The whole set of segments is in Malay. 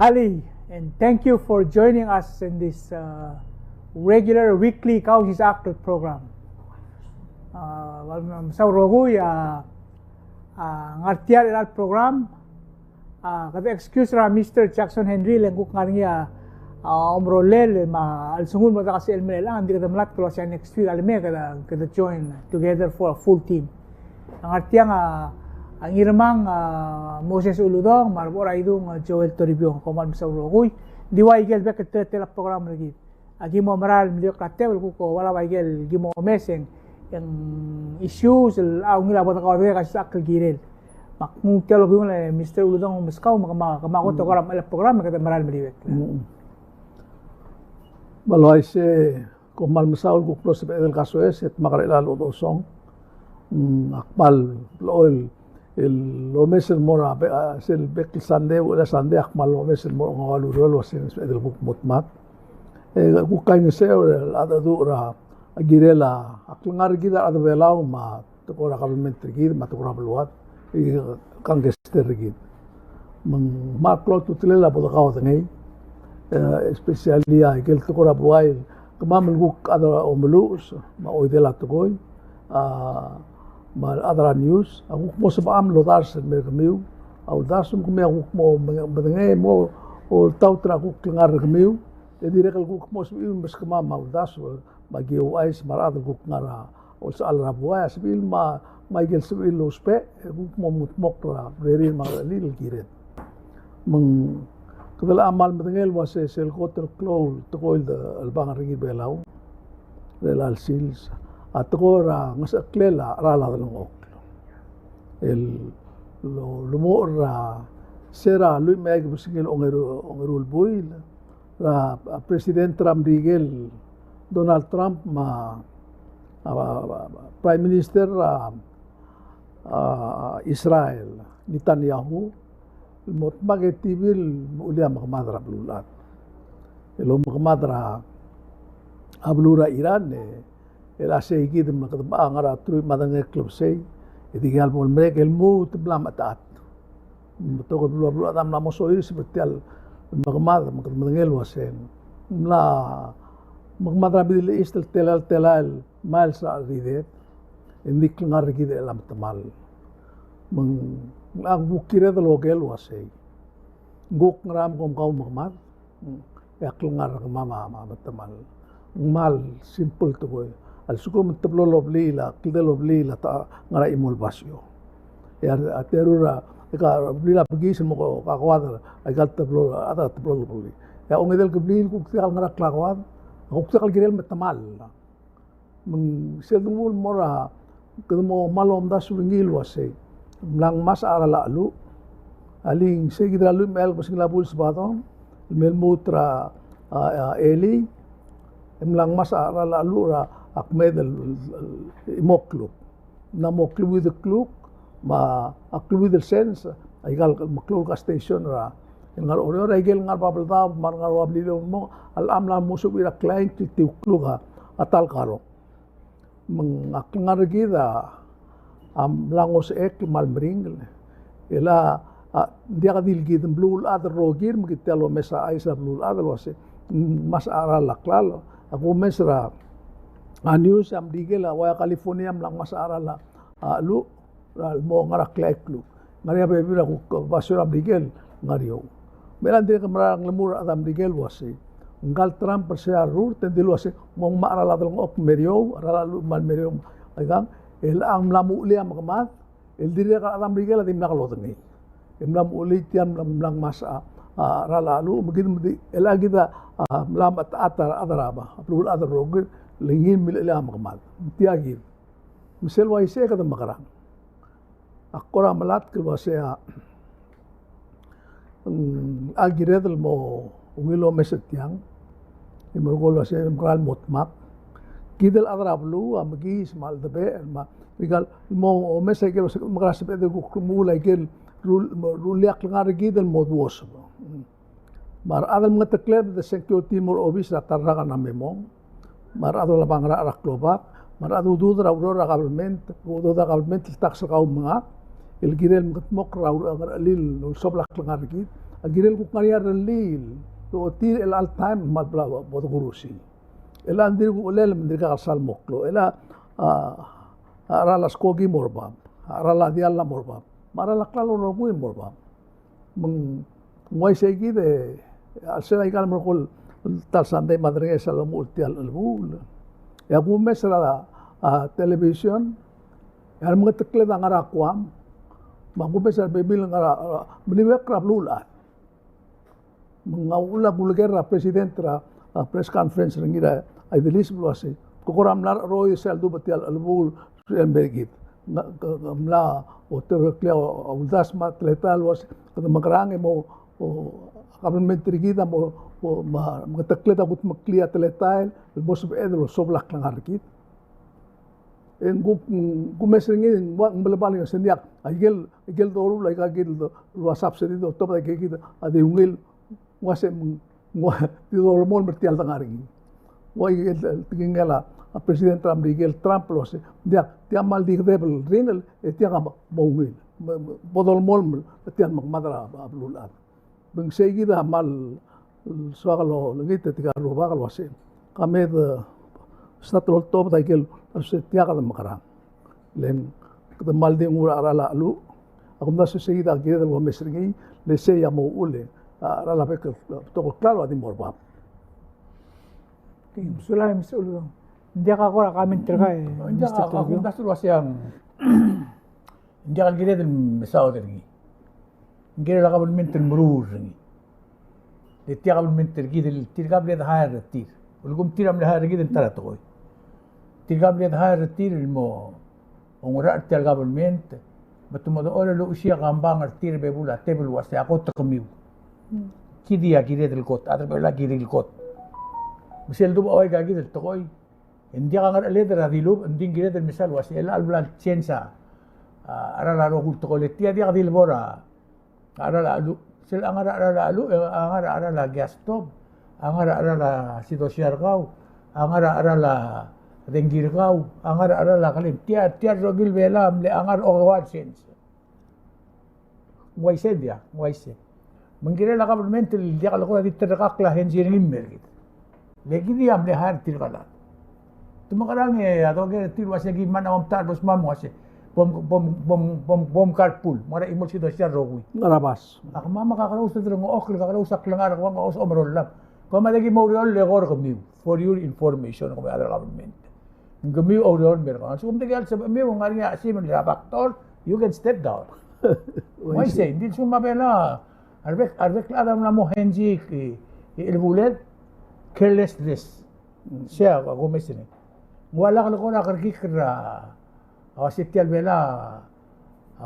Ali, and thank you for joining us in this regular weekly Causes Active program. Sa rogoy ngartiar ilal program kada excuse ra Mr. Jackson Henry lengkuk ngarnya umrolel ma alsungun mo kasi elmel lang hindi kada malat kalau siya next week alme kada join together for a full team. Ngartiang ang irmang Moses Uludong marbora idong Joel Toribio koman sa rogoy diway gel bek tela program lagi agi mo maral milyo katel ko wala way gel gimo meseng yang issues ang nila bota ka kasi sa akal girel makung telo ko na Mr. Uludong Muskaw makamako to karam el program kada maral miliwek balay se komal masaul ko pro sa el kaso es et makarelalo do song akmal loel el lomesel mora sel bekil sande wala sande akmal lomesel mora ngalu sen el buk mutmat ku kain se ada dura agirela aklangar gida ada belau ma tukora government gid ma tukora beluat kangester gid mang maklo tutlela bodo kaw tangay especially gel tukora buay kamamel guk ada omlus ma oidela tukoy mal adra news aku mo sa baam lodar sa merkamiu au dasum ko me aku mo badangay mo o tautra ko klangar kamiu e dire kal ko mo sa mas kama ma dasu bagi uais marad ko ngara o sa al rabuaya sibil ma Michael sibil lospe ko mo mutmok ra very ma lil giret mang kadala amal badangay was sel kotel clowl to call the albang rigi belaw relal sils at ko ra ngasa klela rala ng ok el lumor ra sera lui meg busingil ongerul buil ra president Trump digel Donald Trump ma prime minister Israel Netanyahu mot magetibil ulia makmadra blulat elo makmadra ablura Iran el asegi de makadba ngara tru madang club sei edigal bol merek el mu tblam atat to ko blu adam la mosoir seperti al magmad makadmangel wasen la magmadra bil istel telal mal sa ridet indik ngar gid elam tamal mang ang bukire de logel wasei guk ngram kom kau magmad yak ngar mama tamal mal simple to boy al suko tablo loblila kida loblila ta ngara imol basyo ya aterura ka blila pagis mo ko kakwad ay gal tablo ada tablo lobli ya ongedel keblil ku kal ngara klakwad ku kal girel metamal meng sedumul mora kedmo malom da suwingil wase lang mas ara lalu aling segidra lu mel basing labul sabatom mel mutra eli emlang mas ara lalu ra akmed imokluk na mokluk with the kluk ma akluk with the sense aigal makluk ka station ra ngar oro regel ngar pabalta mar ngar wablilo mo al amla musu ira client ti kluk atal karo meng akngar gida am langos ek malmring ela dia kadil gid blue other rogir mkitelo mesa aisa blue other wase mas ara laklalo ako mesra news am digela wa California am lang mas ara la lu mo ngara kleklu ngaria bebira ko basura am digel ngario melan dire kamrang lemur adam digel wase ngal Trump persia rur tendilo wase mong maara la dong op merio ara lu mal merio agang el ang lamu liam kamat el dire ka adam digel adim nakalotngi imlam uli tiam lang masa rala lu begin elagida lam atar adaraba plul adar rogir lingin mil ilam kamat tiagir misel wa ise ka makarang akora malat kelwa sea agiredel mo ungilo mesetiang imrogolo se mkral motmak kidel adrablu amgi smal debe ma rigal mo mesegelo makras pe de kumula gel rul yak ngar gidel modwos mar adal mga takleb de security more obvious ratarra na memong mar adal bangra rakloba mar adu dudra aurora government tax ka mga el gidel mok raur lil soblak ngar gid agirel ko kanya relil to tir el all time mabla bodogurusi ela andir ko ulel mandir ka sal moklo ela arala skogi morbab arala dialla morbab marala klalo roguin morbab meng ngoi segi de alsena ikal merkol tal sande madre esa lo multial albul ya gume sala television ya mga tekle da ngara kwam magume sa bebil ngara meliwek rap lulat mengawula gulgera presidente press conference ringira ay delis blose kokoram lar roy sel du batial albul embergit mla oter kleo uldas mat letal was kada magrang mo kabelmentri kita mo magtaklet akut makliat letal bos bedro soblak lang arkit en gumesringin wang balabali ng senyak igel doru like agil do wasap se do top da kita ade ungil wase di dormol mertial tangarigi wa igel tingala president Trump igel Trump lo se dia mal di debel rinel dia ga mongil bodol mol tian magmadra ablulat beng seguida mal swagalo ngite tiga rubagal wase kame statol top da igel se tiaga de makarang len de mal de ngura arala alu akum da se seguida agil lo mesringi le se ya mo ule arala pe to claro adi morba Sulay misulo hindi ka ko kami terka hindi ka akum da suru asyang hindi ka gire del mesao dergi gire la kabul min temrur ni de tiaga min tergi del tirga ble da hayar tir ulgum tiram le hayar gi den tara to tirgab lihat hari tir mo ongora tel government betul betul orang lu usia gambang artir bebula tebel wasi aku terkemiu kidi kiri del kot ada bela kiri del kot misal tu awai kaki del tokoi india kangar leder adilu inding kiri del misal wasi el alblan ciensa ara la rohul tokoi tia dia adil bora ara la alu sel angara ara la alu angara ara la gas stove angara ara la situasi argau angara ara la dengir kau angar la kalim tia rogil vela amle angar ogwat sense waise dia waise mengira la government dia kalau kau diterkak lah henzir ngimmer gitu lagi dia amle har tirkala tumakarang atau ke tir wase gimana om tar bos mam wase bom carpool mara imol sido sia rogui ngarabas ak mama kakaraus terung okl kakaraus aklangar ko os omrol lab ko madagi moriol legor kami for your information ko ada government gemi orang berkan. So kemudian sebab me orang yang asyik menjadi faktor, you can step down. Why say? Di cuma bela. Arbek adam namo henji ilbulet carelessness. Siya ako mesin. Wala ka ko nakarki kira. Awasit tial bela.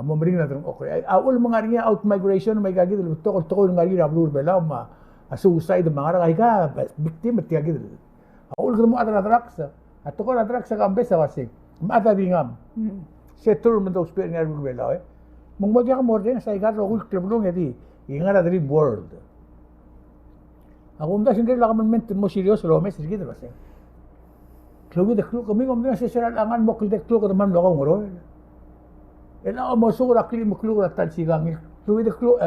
Momring na terung okay. Awal mengaria out migration may gagi dulu tokol ngari rablur bela ma suicide mga ka victim tiagi dulu. Awal ketemu ada raksa. Atau kalau ada raksa kambesa wasik, mata dingam. Setur mentok spek ngar bela Mengbaga ka morden sa igar rogul kleblong edi. Ingar dream world. Ako mda singkir la kamen mo serius lo mes gitu wasik. Klubi de kluk kami ngomong sa seral angan mo kluk de kluk ka man lo ngoro. Ela mo sura klim kluk atal sigang. Klubi de kluk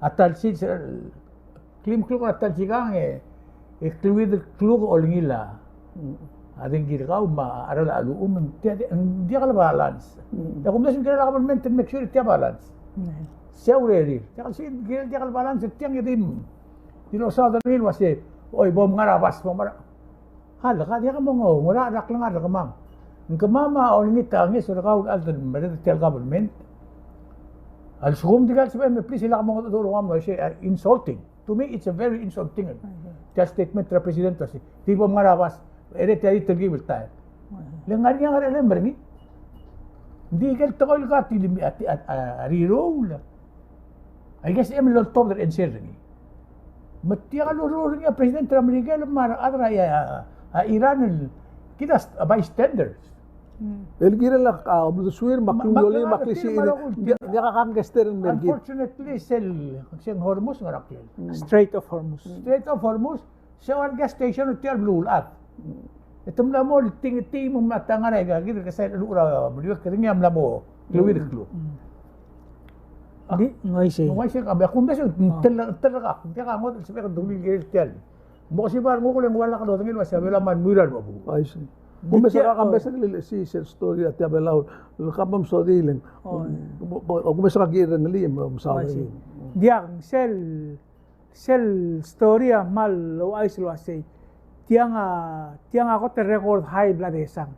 atal sid klim kluk atal sigang klubi de kluk olngila. Ading girgaw ma aral alu dia kala balance. Ya kung dasin kala government make sure dia balance. Seureri. Ya kasi dia kala balance tiang yadim. Dino sa dalil wasi oy bom ngarabas bom mara. Hal ka dia ka mo ngora rak lang ada kamam. Ng kamama o ngita ngi sur ka al del tel government. Al sugum digal sa me please ila mo do ro mo insulting. To me it's a very insulting. Just statement ra president wasi. Di bom ngarabas ere tadi tergi bertanya. Lengar yang ada lembar ni. Di kel tokol ka tilimi arirol. I guess emil top der enser ni. Mati kalau rornya presiden Trump legal mar adra ya Iran kita bystanders. El gira la suir makluli maklisi dia kakang gester mergi. Unfortunately sel Hormuz ngarakil. Strait of Hormuz. Strait of Hormuz sa gas station tiar blue at. Ito mula mo, ting-ting mong matangan ay gagawin kasi lura, beliau keringnya mula mo, keluar. Di, ngay say. Ngay siya kami. Kung beso, talaga. Kung kaya ngot, sabi ka dumil giril. Mo kasi ba mo kulen wala ka do tangil wasa bela man mural mo. Ay si. Kung may saka kang besa nila si story at yabelaw. Kapam so diling. Kung may saka girang nili mo sa Ay say. Diang sel story mal lo ay silo say. Tiang ako te record high blood esang.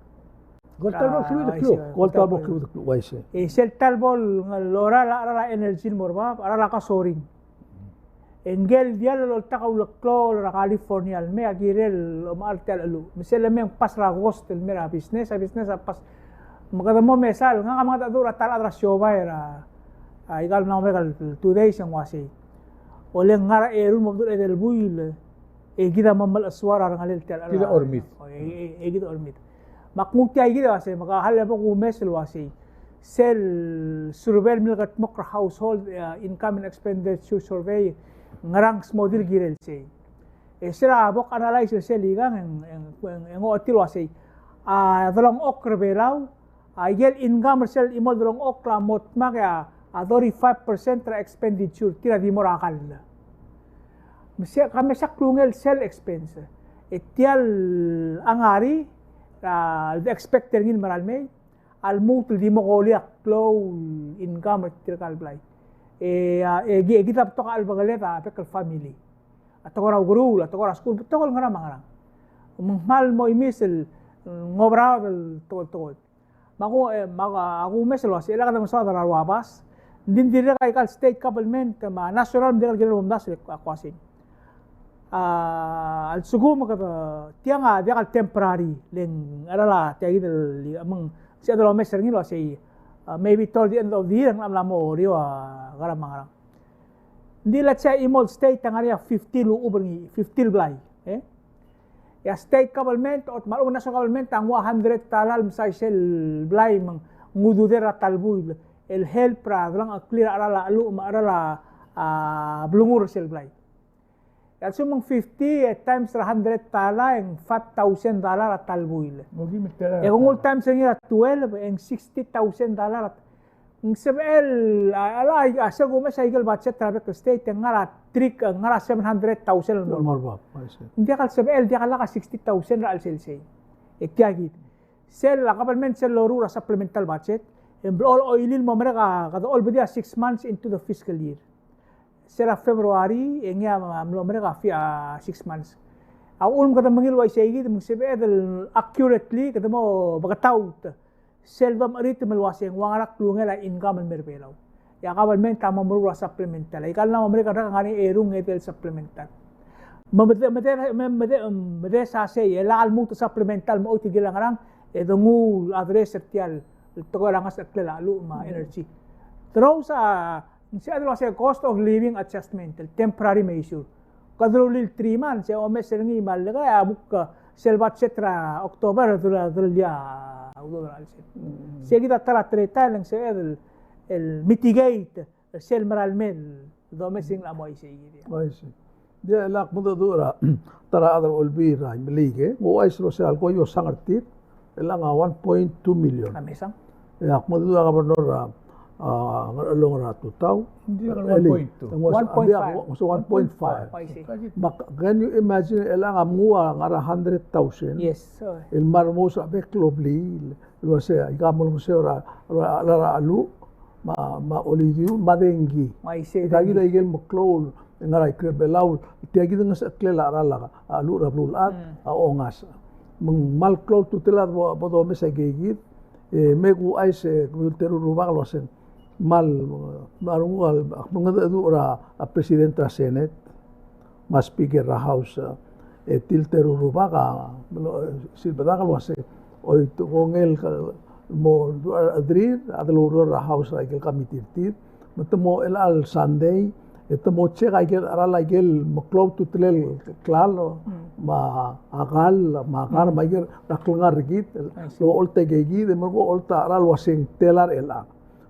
Gol talbo clue the clue. Kol talbo clue the clue. Ay si. Sel talbol lora la energy mo ba para la ka soaring. Engel dia lo takaw lo la California me agirel o martel alu misele me pas ragos tel mera business pas magada mo mesal nga mga tadura tal atrasyo ba era igal na me gal 2 days ang wasi ole ngara erun mo dul edel buil gida mamal aswara ngalil tel Gida ormit. Gida ormit makmuti ay gida wasi makahal po ku mesel wasi sel survey milgat mokra household income and expenditure survey ngarang model girel say sira bok analyze se ligang en otil wasay dolong ok rebelaw gel income sel imol dolong ok la mot maga 35% tra expenditure tira di morakal misya kami sa klungel sel expense etial angari the expected ngin maral may al mutul di mo goliak low income tira kalblay gitap to ka albagaleta pekal family at ko raw guru at ko raw school to ko ngara mangarang mal mo imisel ngobra to ako mesel was ila kada sa rawapas din dire kay kal state government ma national dire gero mdas akwasing al sugu makata tianga dia kal temporary len arala tiagi del amang si adolo meser ngilo si maybe toward the end of the year ang mo riwa garang mangarang hindi la siya imol state ang area 50 lu uberngi 50 blay ya state government at malung national government ang 100 talal misay sel blay mang ngududera talbu el help pra lang clear arala alu arala blungur sel blay at sumang 50 times 100 tala ang $5,000 at talbuil. Kung all times nga 12 ang $60,000 at ang sebel asal guma sa igal budget traffic state ang ngara trick ang ngara $700,000 normal ba. Hindi ka sebel dia kala ka $60,000 al selsay. Ekyagit. Sel la government sel loru ra supplemental budget and all oilin mo mereka kada all bidia 6 months into the fiscal year. Sera February engya amlo mereka 6 months. Ang kada mangilway sa igit mong sebel accurately kada mo bagataw seldom arito malwasing wangarak lungela income merpelaw. Ya government tama murura supplemental. Ikal na mereka ra ngani erung etel supplemental. Mede sa say elal mo to supplemental mo tigilang rang edongu address sertial to lang sa lalu ma energy. Throw sa si adlo sa cost of living adjustment temporary measure. Kadrolil 3 months o mes ngi mal ga abuk selbat setra October dia Sige tara treta lang sa el mitigate sel maralmen domesing la moy sige. Ay si. Dia lak mo dura tara adar olbira imlige o ay social ko yo sangartit elang 1.2 million. Amesang. Ya mo dura gobernador ngalong ra tutaw. Hindi ka 1.2. 1.5. Can you imagine elang amua ngara 100,000? Yes. El marmosa beklobli lo sea igamol mo sera la alu ma olidio madengi. Mai se Kagi da igel mo klol ngara ikrebelaw tiagi nga sa klela arala alu rablulat a ongas. Mong mal klol tutela bodo me sa gegit megu ay se kulteru rubag lo sen mal marungal mga dura a presidente Senate mas speaker ra house tilteru rubaga si badaga lo se oy to ngel mo adrir adlo ra house ra gel committee mo el al Sunday ito mo che gel ara la gel mo club tutlel klalo ma akal ma kar ma gel raklangar git lo olta gegi de mo olta ara lo sing telar ela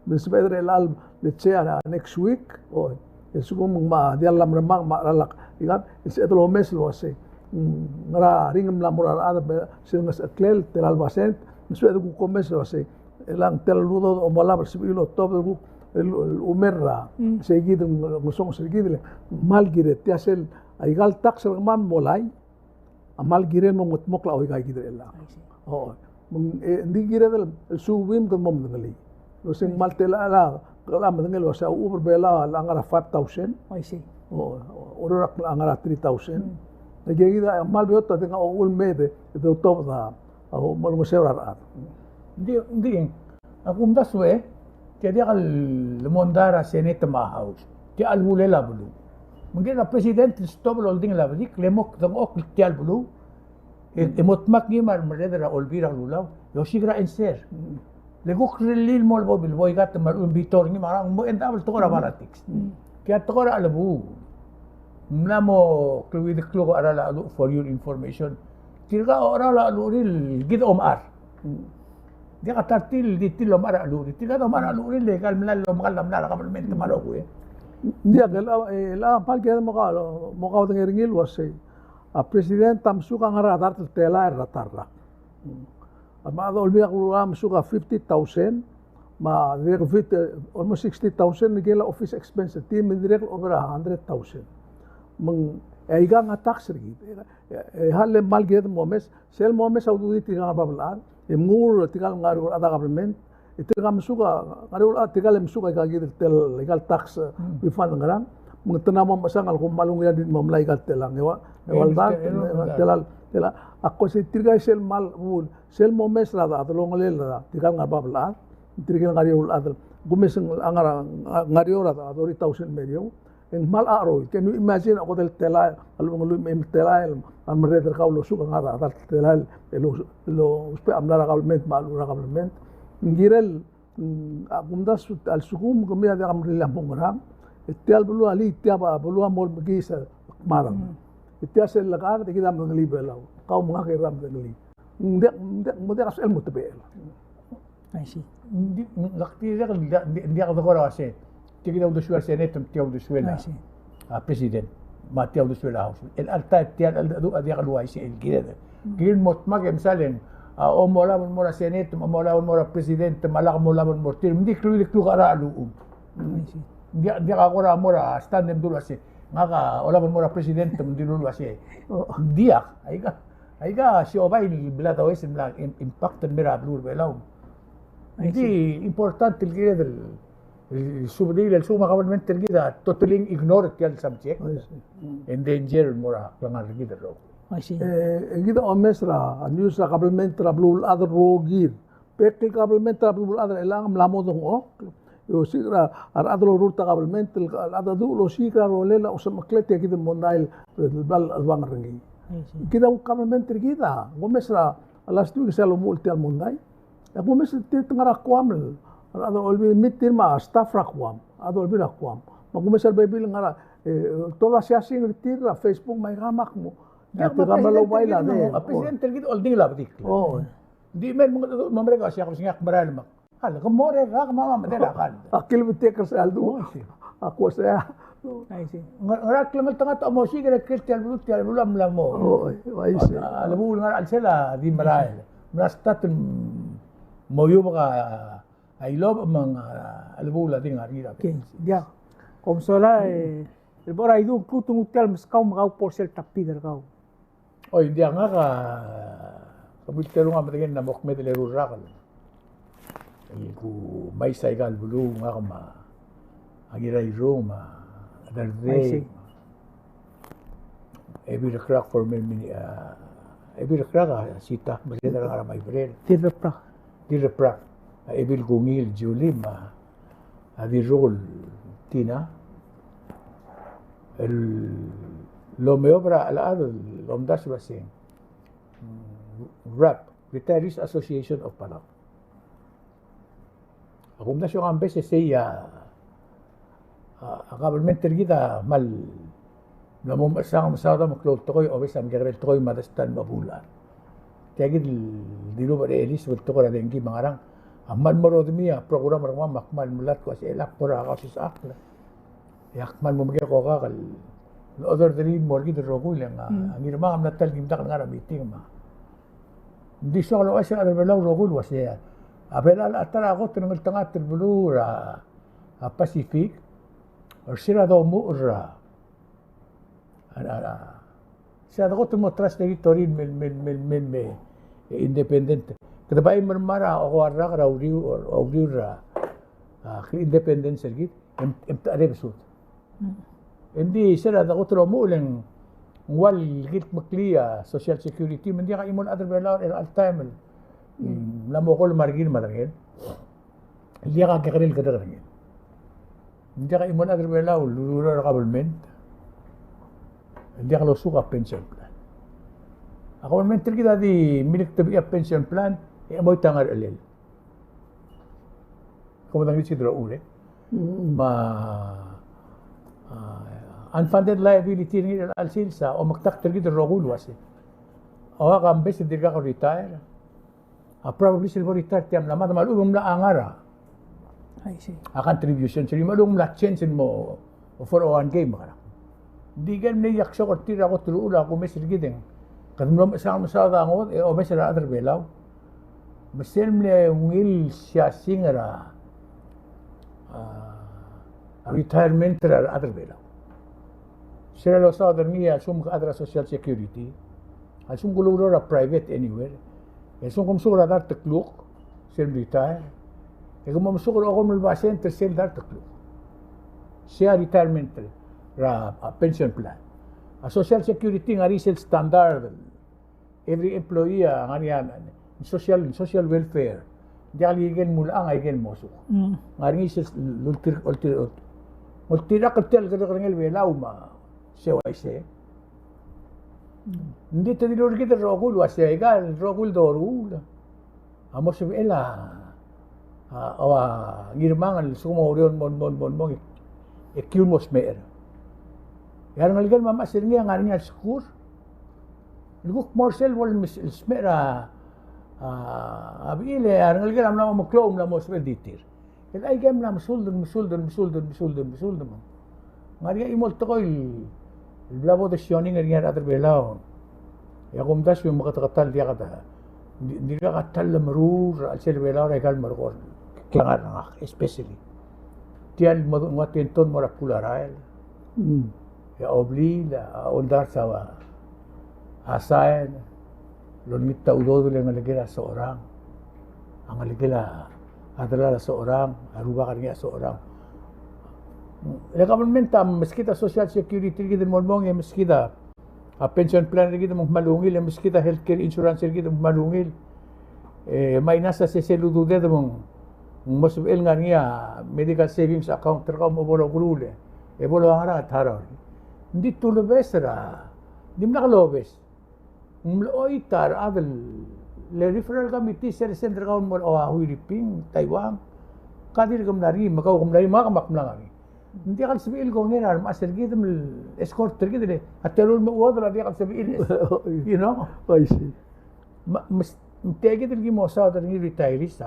Bisbeder elal let's next week o esugum ma dialam remang ma ralak igat is etlo mes lo se ngara ringam la morar ada singas atlel telal basent bisbeder ku komes lo se elang tel ludo o mola bersibilo top ku umerra seguido ngusong seguido mal giret tiasel aigal tak serman molai amal giren mok la oiga giret la oh ndi giret el suwim kan mom ngali lo sing mal tela la kala madengel wasa uber bela la ngara 5000 I see. ora la ngara 3000 Nagigida mal beoto tinga ul mede ito top da o mal mo seurar Hindi. Ako daswe, kaya kal lumondara senete mahaus. Ti albule labulu. Mungkin na president stop holding labuli, klemok dang ok ti albulu. Emot mak ni mar meredera olbira lulaw. Yo sigra enser. Lego krelil mol bobil boy gat mar bitor ni marang mo endabel to ra politics. Kaya to ra alabu. Mnamo kluwi de klugo arala alu for your information. Tirga orala alu ril gid omar. Dia kata til di til omar alu. Tirga omar alu ril legal mlal magal mlal kabelment maroko eh. Dia la pal que mo ka ngingil wase a president tam suka ngara dar tela ratarra. Ama do olbia kuram suka 50,000 ma direct almost 60,000 nigela office expense team direct over 100,000. Mang aiga nga tax ri halle mal ged momes sel momes audit tiga bablan emur tigal ngaru ada government itiga masuka ngaru tigal masuka ka gid tel legal tax refund ngarang mang tanam masangal kum malung ya din mamlay ka telang ewa ewaldan tela ako si tiga sel mal ul sel momes rada atolong lel rada tigal ngar bablan tigal ngaru adal gumes angara ngaru rada adori 1000 medio en mal aro can you imagine ako del tela alung em tela al mereder kaulo suka ngara dal tela lo uspe amlara government malura government ngirel agumda al sukum gumia de amrila pongram etial bulu ali tiaba bulu amol begisa marang etiasel lagar de kidam ngli belaw kau mga kiram ngli ndek as el mutbel I see. Lakti dia ako ko kasi Tiga udah suara senator, tiga udah suara presiden, mati udah suara house. El alta tiada dia kedua isi el kira. Kira mot magem salen, omola mora senator, omola mora presiden, malak mola mora tim. Hindi klu kara alu. Dia ako ra mora stand dulu asi. Ngaka ola mora presiden hindi dulu asi. Dia aiga si obay bilada wes impact mera blur belaw. Hindi importante el kira del subdil el suma government gida totally ignore the subject endanger mora langar gida ro I see. Gida omesra news government blue other rogir pekti government blue other elang mlamo dong ok yo sigra ar adlo ruta government ada du lo sigra rolela usam klete gida mondail bal alwang rangi gida government gida omesra last week selo multi al mondai ako mes tengara kwamel Ado olbi mitir ma staff rakwam, ado olbi rakwam. Magumesal Bible ngara toda siya sing retira Facebook may gamak mo. Dia kamalo baila de. President tergit olding labdik. Oh. Di men mamrega siya ko singak maral mak. Hal ko more ra mama madela kan. Akil bitek saldo. Ako saya. I see. Ngara klamal tanga to mo sigara Christian brutal bulam lamo. Oh, I see. Alabu ngara alsela di maral. Mrastatun moyo baka I love mga alabula din nga rira. Okay. Dia. Kom sola el bora idu kutung utel maskaw magaw porcel tapider kaw. Oy, dia nga ka kabultero nga matingin na mokmed le rurakal. Ay ku may saigal bulu nga ka ma agiray Roma adarde. Every crack for me every crack sita masita nga may brel. Tirapra. Ebil gungil Julie ma adirol tina el lo me obra al lado lomdas basing RAP Retirees Association of Palau akum na siya ang beses siya government tergita mal na mo masang masada mo klot to koy obes am gerel to koy madastan mabulan kaya dilo ba elis to ko ra dengi mangarang Aman mo rodmiya program rama makmal mulat ko sa elak pora ka sa akla. Yakman mo magya ko kakal. No other than mo gid ro ko lang ang irma am natal gimdak nga meeting ma. Hindi siya lo asya ada belaw ro ko wasya. Abela atara ko tingal tanga tirbulura. Pacific or sira daw mo or sira daw ko mo trust territory me independent. Kada ba marmara o warra ka rauriu or ra independent sergit tare besut. Hindi sira daw ko mo ulang wal git makliya social security hindi ka imon other way out all time. Lamo ko margin madargen. Hindi ka kakaril kadargen. Hindi ka imon other way out lura ka government. Hindi ka losuka pension plan. Ako man kita di milik tabi pension plan amoy tangar alel. Kung nang si dro ule. Unfunded liability ni alsilsa o magtakter kita rogul wasi. O kambes hindi ka retire. Probably sila retire tiyam naman malumong na angara. I see. Contribution sila malumong na change mo for 1K makara. Di gan ni yakso ko tira ko tulula ko mes gideng. Kadum sa masada ngot o mes ra other belaw. Mesel mle will siya singara retirement ra other belaw. Sila lo sa other niya sum ka other social security. Asum guluro ra private anywhere. Esum kum sura dar tekluk sel retire. E kum sura ako mulbasen tersel dar tekluk. Siya retirement ra pension plan. A social security nga resel standard. Every employee nga niya social welfare. Di aligen mula ang aigen moso. Nga resel ultira katel kada ngel welaw ma sewaise. Hindi tayo dilor kita rogul wasi egal rogul dorul. Amo sebela awa ngirmangan sumorion mon ekyumos mer. Yan ngaligan mama sirngi ang arinya skur. Luguk morsel wal smera abile ang ngaligan amna mo klom na mo svel ditir. Kel ay gam na musuldon. Ngariya imol to koy Blabo de shoning ngariya atar belaw. Ya kumdas yung makatakatal dia kata. Di ka katal marur al sel belaw regal margor. Klangar nga especially. Tiyan mo tenton mo rapularael. Ya obli la ondar sa asayan lonmit ta udo le ngaligila sa orang. Ang ngaligila adala sa orang, aruba kaniya sa orang. La government meskita social security kita molmong meskita pension plan kita malungil meskita healthcare insurance kita malungil may nasa seseludo de mong masuel nga niya medical savings account terka mo bolo grule bolo ara taro hindi tulo besra dim na kalobes mloy tar adel le referral committee sa center ka mo huiriping Taiwan kadir kamnari makaw kamnari makamakmlangari hindi ka sabihin ko ngayon, master kita escort kita deh. At telul mo uwa dia ka sabihin, you know? I see. Mas tegi lagi mo sa tadi retirees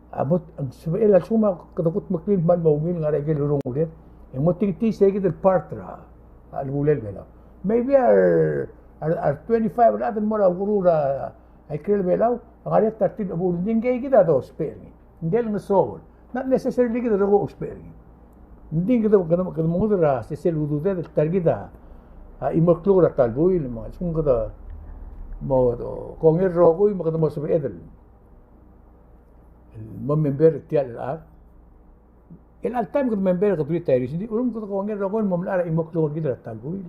abot ang sabihin la suma kadukot maklin man maumil nga regel urong ulit. Ang mo tingti sa kita part ra alulel bela. Maybe are 25 natin mo ra gurura ay krel belaw. Ang ari 13 abulin din kay kita do sparing. Hindi lang nasol. Not necessarily kita ro sparing. Hindi kita kadamudra sa seludo de targida imorklura talbuil mga sung kada mo kung rogoy makadamo sa edel member tial at al time kad member kad retirees hindi ulum ko kung rogoy mo mala imorklura gida talbuil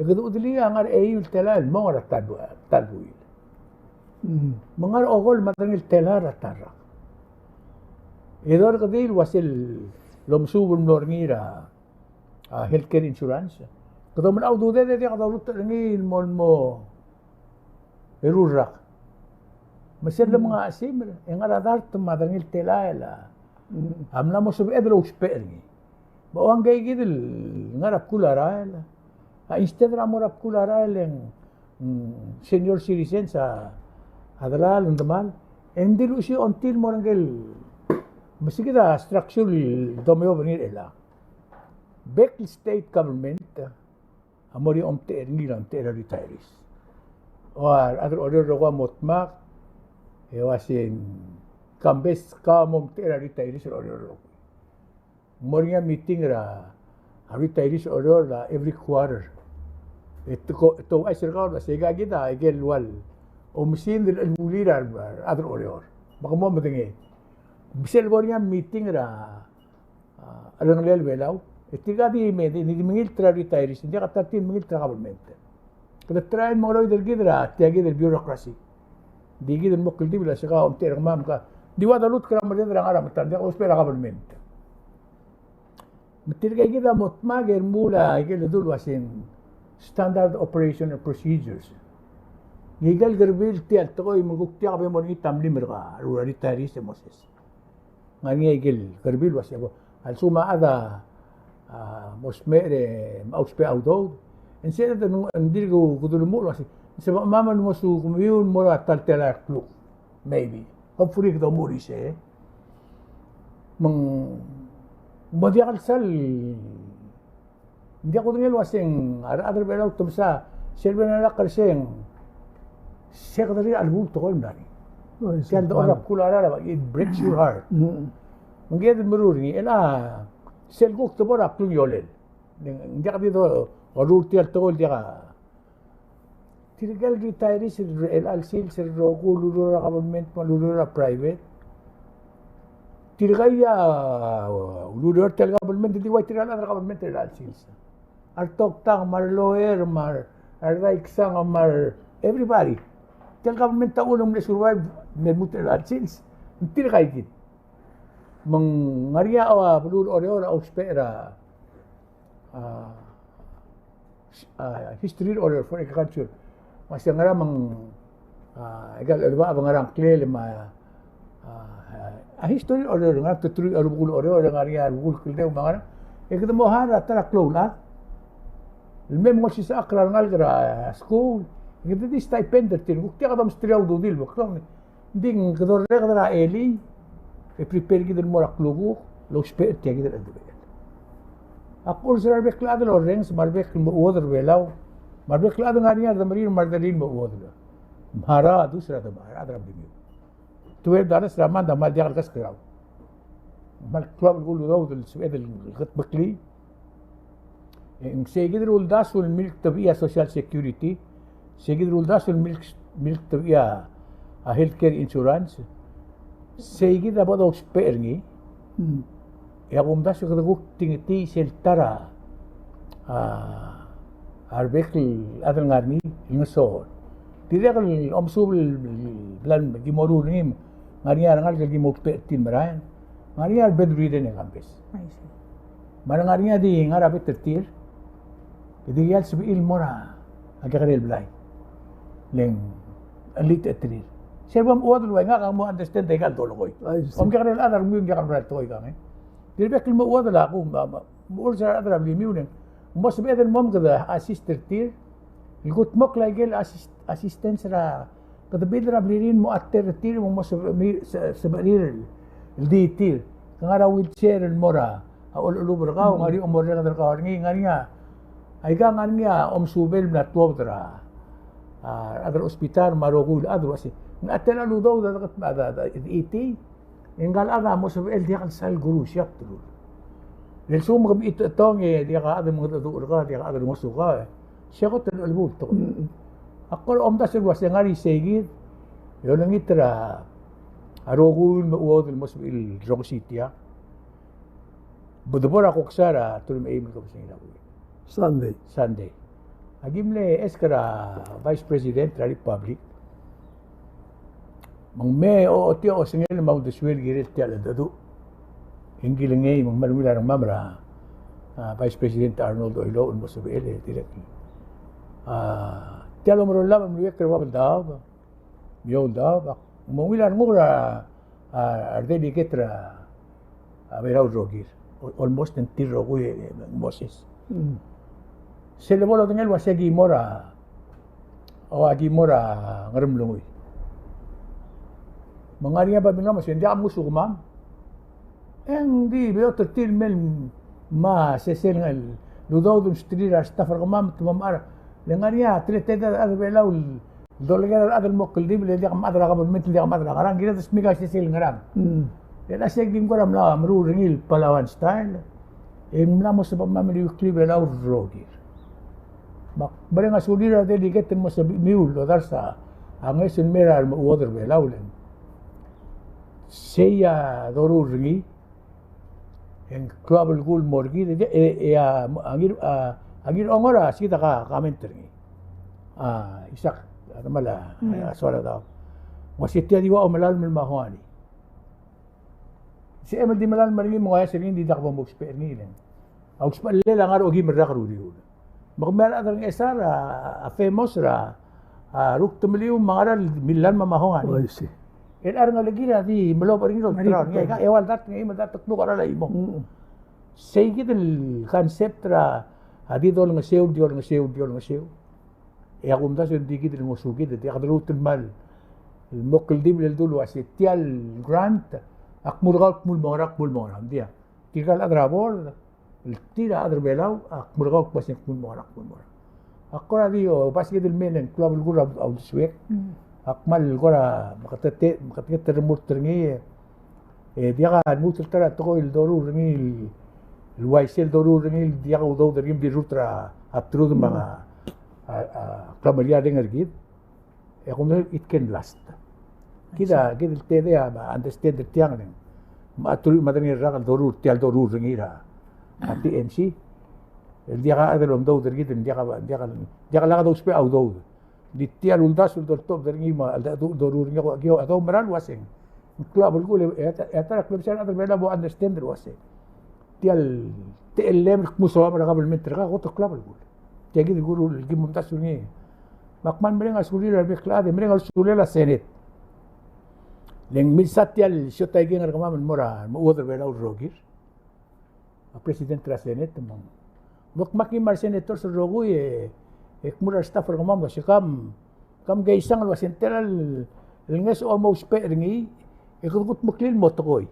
e kada udili ang ay telal mo ra talbuil mga ogol matangil telar atara edor kadil wasil lomsubon norngira healthcare insurance. Kada man audo de kada lut ngin mo erurak. Masel mga asim ang aradar tumadangil telaela. Amna mo sub edro uspergi. Bawang gay gidil ngarap kularael. Instead ra mo rap kularael ang senior citizen sa adral undamal. Endil usi until mo rangel Basta kita structure domeo venir ela. Back state government amori omte ngilang te retirees. Or other roga motmak wasin kambes ka mom te retirees or morning meeting ra retirees order la every quarter. Ito ay sirkaw na siga kita igel wal. O mesin del mulirar other order. Baka mo matingi. Bisel morning meeting ra alang lel belaw. Itiga di mingil tra retirees hindi ka 13 mingil tra government. Kada try mo roy del gidra tiagi del bureaucracy. Di gidel mo kulti bila sika terang mam ka. Diwa dalut kram mer dra ngara matanda ko spera government. Mitirga kita mutmager mula igel dul wasin standard operation and procedures. Gigal garbil tial toy mugukti ka mo ni tamli merga retirees moses. Ngani igel garbil wasya al suma ada mosmere auspe audo instead de ndirgo kudulmo wasi sebab mama mosu kumiun mora taltela kluk maybe hopefully do muri se meng modial sal hindi ako ngel wasing other belaw tumsa selbe na karseng secretary album to kol nani kan do rap kulara it breaks your heart menged meruri ela selgok to bora plung yolen hindi ka dito orul tial tol dia tirigal retirees LLC sir rogo lulura government malulura private tirigaya lulura tel government di wai tiral other government LLC artok tang mar lawyer mar right sang mar everybody tel government ta unong survive nemut LLC tirigay git mang Maria o bulur ore o spera history order for agriculture mas ngara mang egal alba ngarang klele ma history order nga tuturi arbul order ngaria arbul klele mga ekdo mo hara tara klola المهم مش سأقرأ نلقى سكول قد دي stipend تين وقت قدام ستريو دو ديل وقت دين قدر نقدر عائلي prepare كده المرق لوجو لو سبيت تيجي كده الأدوية أقول سر بيك لا ده لورينس مربيك المؤودر ولاو مربيك لا ده غانيا ده مرير مردلين مؤودر مهارا دوسرا ده مهارا أدرى بيميو توير دارس رامان ده مال ديال قص كراو مال كلاب يقول له ده السويد الغط بكلي إن سيجدر ولداس والملك تبيع سوشيال سيكوريتي سيجدر ولداس والملك تبيع هيلث كير انشورانس سيجد بدو سبيرني يا قوم داس كده تيجي سلترا أربيك الأذن غارمي النصور تيجي الأمسوب بلان جمورونيم غاريا رانغال جموك تيم براين غاريا بدريدن كامبس ما غاريا دي غارا بترتير إذا يال سبيل مرا أجاكريل بلاي لين اللي تأترير سيربام أودل وينغا كم understand تيجال تولوي أم كأكريل أدر ميون جاكم برات توي كامي تربيك المؤودل أقوم بقول سر أدر بليميونين بس بيد المهم كذا أسيسترتير يقول مقلا يجيل أسيستنس را كذا بيدرا بليرين مؤثرتير ومس سبرير الديتير كعارا ويلشير المرا أقول له برقاو غاري أمور رجع درقاورني غاريا أيكا غاريا سوبل من الطوبترا أدر أسبيتار ماروغول أدر واسي نأتنا له ده هذا إيتي إن قال أنا مسوبل ديال سال قروش يقتلوا للسوم غبيت تونغي دي قاعد مغدو رغا دي قاعد مسوغا شغت البول تو اقول دا سلوا سيغاري سيغيد يولنغي ترى اروغول مود المسبيل روغسيتيا بدبورا كوكسارا تلم ايم كوكسينا ساندي اجيملي اسكرا فايس بريزيدنت ريبابليك مي او تيو سينيل ماود سويل غيرل تيال ددو Ingilingay mong malumilar ng mamra Vice President Arnold Oilo un mosubele directly. Tialo mo lang ang luwek kerwa daw. Yo daw. Mawilar mo ra ardeli ketra averaw rogir. Almost en tiro ko Moses. Se le bolo tengel wasegi mora o agi mora ngarumlungoy. Mangariya ba binga mas hindi amuso kumam. Hindi beo tertil mel ma sesel ludo dum strira stafar qamam tumamara lengaria treteda adbelaw dolgar adal mokil di bele diam adra qabl mitl diam adra qarang gira tasmiga sesel ngarang ila segim koram la amru ringil Palawan style Mula mo sa pamamili yung klibe lao rogir. Bari nga sulira de ligetin mo sa miul o dar sa angay sin merar mo water be laulen. Seya doru ringi en club gul morgi de angir ongora sita ka kamentri. Isak mala sola daw. Wasitya diwa o malal mil mahwani. Si Emel di malal maringi mo kaya sirin di dakbo mo exper ngilen. Aux pa lela ngar ogi merda karudi ul. Magmera adang esar famous ra ruk tumliu mangaral milan mamahongan. Oh, I see. Ar nga lagi na di malo pa rin ron tron. Ngay ka ewal dat ngay madat tukno kara imo. Say gid el concept ra adi dol nga sew diol nga sew diol nga sew. E akum das yung digid ng musugid at yakadrutin mal. Mokil di bilal dulo as tial grant akmurgal mulmorak mulmorak dia. Tikal adrabol tira adrabelaw akmurgal pasik mulmorak mulmorak. Akora dio pasik del menen club gura au swek. Akmal gura makatete remut terngi dia kan mutul tara to il doru ringi il waisel doru ringi dia ka udo dergim di rutra aptru mga Klamaria dengar gid, kung it can last. Kita tede understand the tiang ning. Maturi madani rakal dorur tial dorur ringira. Ati MC. Dia ka adalom do dergid dia ka laka do spe au do. Di tial uldas ul top dergi ma dorur ringira ko atau meral wasing. Club ko le eta club siya adal mela bo understand wasing. Tial lem muso ma rakabel meter ka ko to club ko. Jadi guru lagi mumtaz sunyi. Makman mereka sulit lebih kelade, mereka sulit lah senit. Leng misat tial syutai gengar kemaman mora, mau order belau rogir. Presiden tra senit temang. Bok makin mar senator serogu mura staff kemaman masih kam gaisang was senteral lengas o mau spek ringi, ikut muklin motokoi.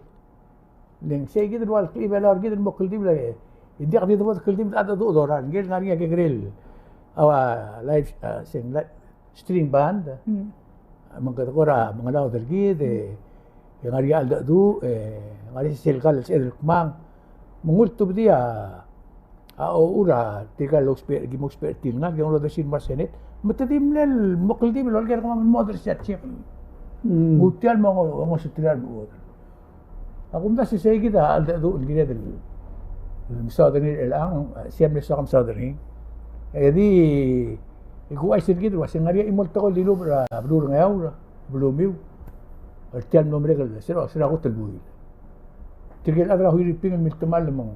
Leng saya gitu wal kli belau gitu mukil di belau. Hindi ka dito mo kultim ada do doran gel ngari nga grill live string band mga kora mga law dergid ngari alda du ngari silkal sel kumang mungulto dia ura tiga lo sper gi mo sper til nga gelo do sin marsenet matadim lel mukuldim lol ger kumang model set chip mutial mo sutiral mo ako mda si segi da alda du gile del المصادرين الآن سيم لسه كم صادرين هذه يقول أيش تجد وسنغريا إمول تقول لي لوبرا بلور غياورا بلوميو التيم نمرق سرا قلت البوي ترجع أدرى هو يريبين من التمال لمن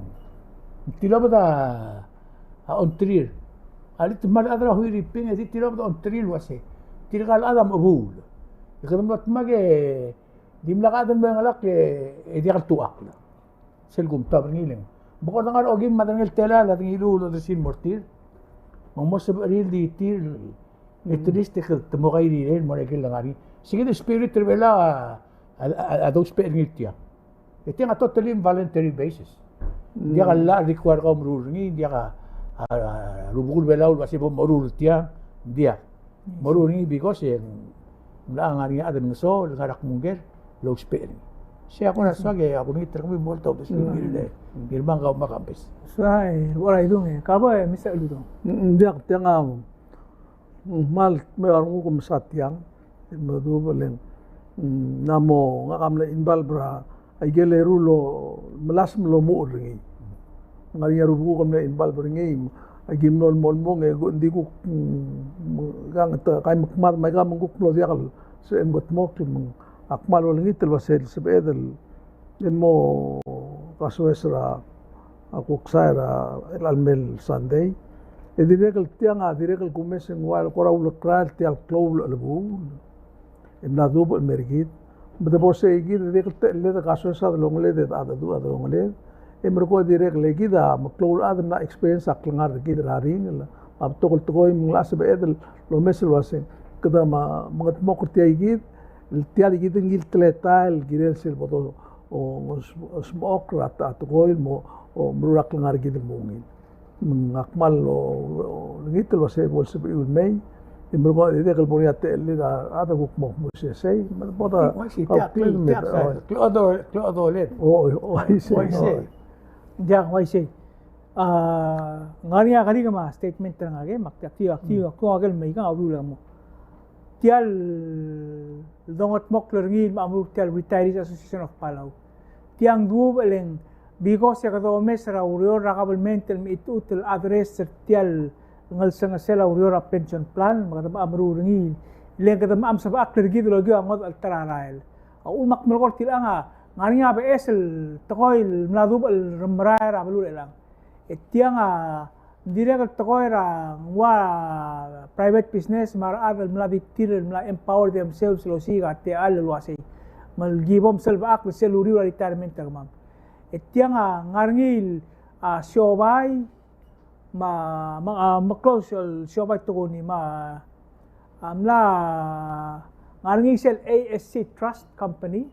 تلا بدا أنترير على التمال أدرى هو يريبين هذه تلا بدا أنترير واسه ترجع الأدم أبول يقدم لك ما جي ديم لك أدم بينغلق يدي قلتو أقلا سلقوم تابرنيلين Bukod nga ogim madangil tela lating ilulo do sin mortir. Mo sa ril di tir triste que temo kay rin mo rekil ngari. Sige the spirit revela a do spirit niya. Ito nga totally voluntary basis. Dia ka la require ka umrurungi, dia ka rubukul belaul basi po morurut dia. Dia morurungi because mula ngari adan so ngarak mungger low spirit. Siya ako naswag ako ngitir kami molto bes ngirde girmang ka makampis sai wala idong kaba misa ludo Dia tengah mal meron ko satyang madu balen namo ngakam la inbal bra ay gele rulo melas mlo mo ringi ngari rubu ko na inbal ringi ay gimnol mol mo ndi ko gang ta kay makmat may ga manguk plo diakal so engot mo akmal wala ngitel basel sebedel yan mo kasuesra ako ksara el almel Sunday e direkal tianga direkal kumesen wal kora ulakral tial klou lebu en nadubo mergit bada bose igid direkal le kasuesra longle de ada du ada longle e merko direkal legida maklou ada na experience aklangar gid raring la ab tokol tokoy mlas bedel lo mesel wasen kada mangat mo kurti igid tial igid ngil tletal girel sel boto o smoke rata tokoy mo o merurak lengar gid mungin mengakmal lo ngitel wase bol se ul mei imro de kal bonia tele ada guk mo se sei bota Clodo let o ise ja wai sei ngari nga kari ma statement nga ge mak aktiyo ko agel mai ka abru la mo tial dongot mok lerngil ma amru tial Retirees Association of Palau tiang du eleng because ya kato mes ra urior ra kabelmentel mi itutel address tial ngal sanga sela urior ra pension plan ma amru lerngil leng katam am sa ak lergi do lagi angot altararael au mak melkor tilanga ngari nga be esel tokoil mladub el remrai ra belu elang etianga direct tokoira wa private business mar adal mlabi tir mla empower themselves lo siga te al lo ase mal gibom self ak seluri retirement termam etianga ngarngil shobai ma close shobai to ni ma amla ngarngil sel ASC Trust Company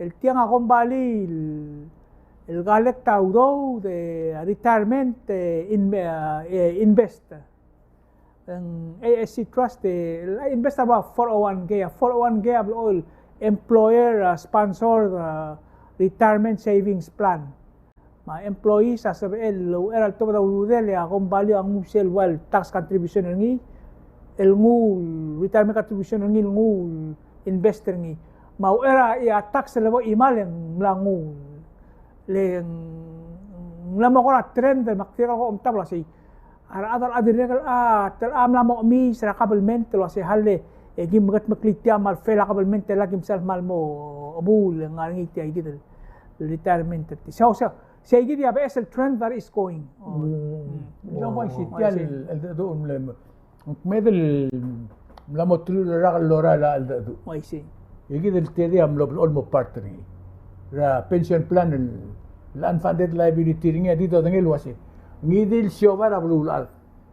el tianga kombali el galek taudo de retirement invest ang ASC Trust invest about 401k all employer sponsored retirement savings plan ma employees sa el lo era to da udele akong bali ang musel wal tax contribution ngi el ngu retirement contribution ngi ngu investor ngi ma era ya tax level imal yang langu leng lama ko na trend maktika ko tabla si ara adal adirgal tel am lama mi sra kabelment lo si halle e gim gat maklitia mal fela kabelment la gim sal mal mo abul ngarngi ti ay gidel retirement ti so say gidi ya bes el trend that is going no boy si tial el do medel lama tru ra lora la el do I see gidel te di am lo almo partner ra pension plan unfunded liability ringa dito dangil wasi ngidil shoba ra bulal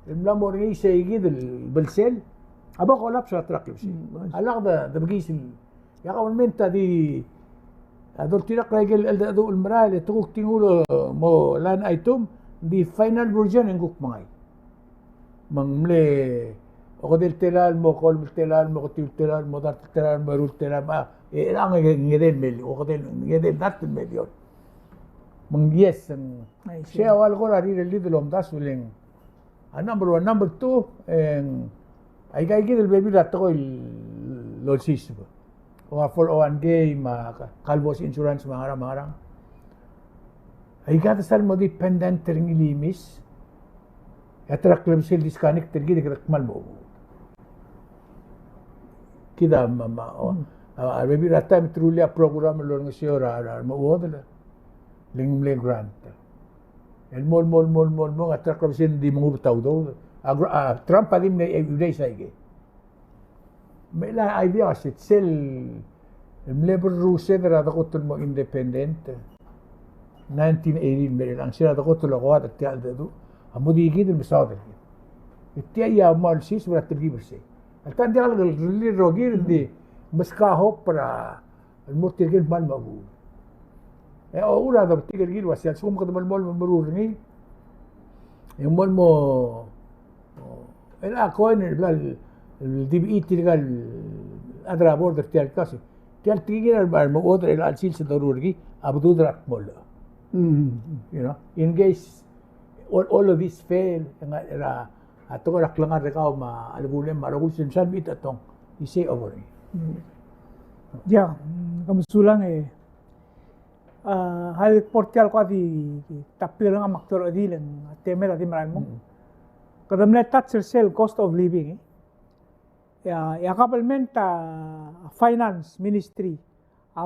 imla morgi seygidil بالسيل ابا قلب شو تركب شيء الأخذ ده بقيس يا قبل من تدي هذول تلقى راجل هذول المراه اللي تقول مو لان ايتم دي فاينل فيرجن نقول معي من ملي أخذ التلال مو قول التلال مو قتيل التلال مو دار التلال مو رول التلال ما الآن يدين مليون أخذ يدين دات المليون من يس شيء أول قرار اللي دلهم داس ولين number one number two ay kay gidel baby la to lol sisbo o for one game kalbos insurance mga ay gata sal mo dependent ring limis atrak club sel disconnect gid mal mo kida baby la time truly a program lo ng siyora mo wodla ling grant el mol atrak club sel di mo bitaw do Trump pa din na everyday sa ige. May la idea kasi sel labor rules na radakotol mo independent 1918 meron ang sila radakotol ako at tiyal dado amo di gid misawder itiya ya mal sis wala tigibse at tandi ka really rogir di mas kahop para mo tigil man magu o ura da tigil gid wasya sum ka mal marurni yung mol mo el ako el DBE tirigal adra border tial kasi tial tigir al mo otro el alsil sa darurgi abdu drak mol you know in case all of this fail nga era ato ko raklangan rekaw ma albulen maragul sinsan bit atong isi over ya kamusulang hal portial ko di tapir nga maktor adilen temera di maran mo kadamne touch sel cost of living ya kapalmenta finance ministry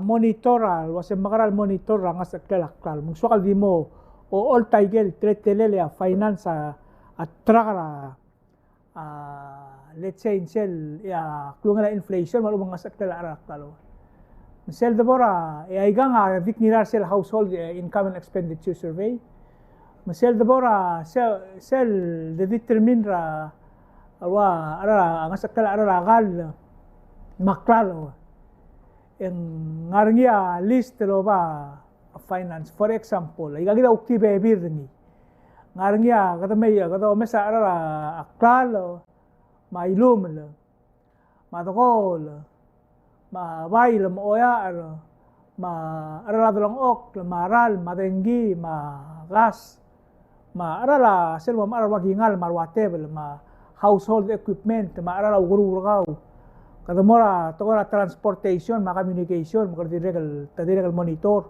monitora was makaral monitor nga sa klal mung sukal di mo o all taigel tretelele finance atrakara let's say in sel ya klunga inflation malu mga sa klal sel debora ay nga viknirar sel household income and expenditure survey Masel debora sel de determine ra ara ang sakala ara ragal maklalo en ngarngia list lo ba finance for example ay gagida ukti bebir ni ngarngia kata mesa ara aklalo mailum lo madokol ma bail mo oya ma ara lang ok maral madenggi ma gas arala sel arala gingal marwa table household equipment arala uguru kadamora tokora transportation communication tadiregal monitor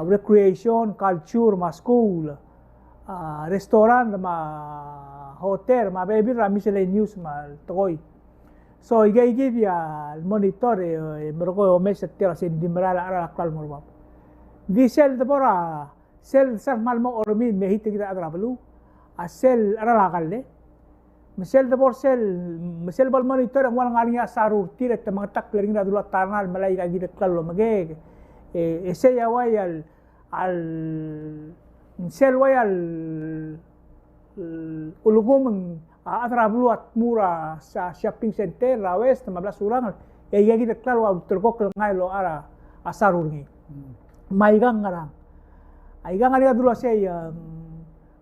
recreation culture school restaurant hotel baby miscellaneous tokoy. So igay ya monitor meroko mes tera sin dimrala ara akal morba. Di sel debora sel sarmal mo ormin mehit kita agrabalu sel ara lakalle. Misel debor sel bal monitor ang walang ariya sarur tiret mga taklaring na dulat tanal malay ka gidat kallo mageg. Saya wayal al sel wayal ulugom atrablu at mura sa shopping center rawes na mablas urang yagi de klaro au terkok ngai lo ara asarur ngi maigang ngarang aigang ari dulu saya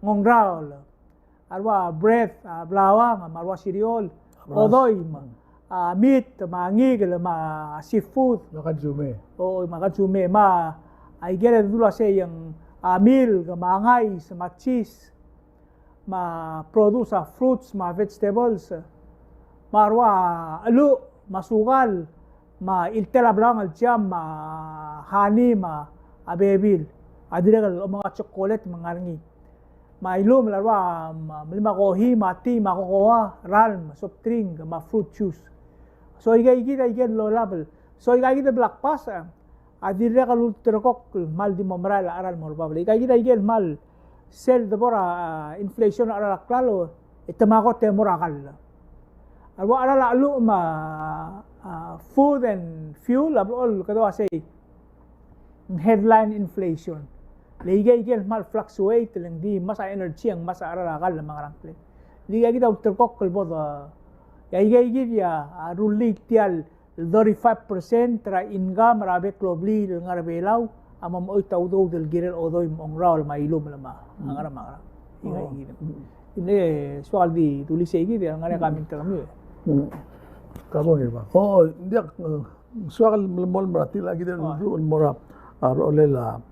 ngongraul arwa bread blawang marwa siriol odoy meat mangigel seafood makan sume ai gere dulu saya yang meal mangai sama cheese produce fruits, vegetables, marwa alu, masukal, iltela blang al jam, honey, abebil, adiregal mga chocolate mangarngi. Ilum larwa lima kohi, tea, kokoa, ralm, soft drink, fruit juice. So igay low level. So igay black pass, adiregal terkok mal di mamral aral morbable. Igay mal sel debora inflation ala klalo itamako temorakal arwa ala alu food and fuel all kado say headline inflation ligay mal fluctuate lang di masa energy ang masa ala kal mga rangple ligay kita terkok bodo yay ya rulik tial 35% tra income rabe globally ngarbelaw amam oy tawdo del girel odoy mongraul mailum lama angara ingay gid ini soal di tulis igi dia ngare kami terami kabo ba dia soal mol marati lagi der dul mora arolela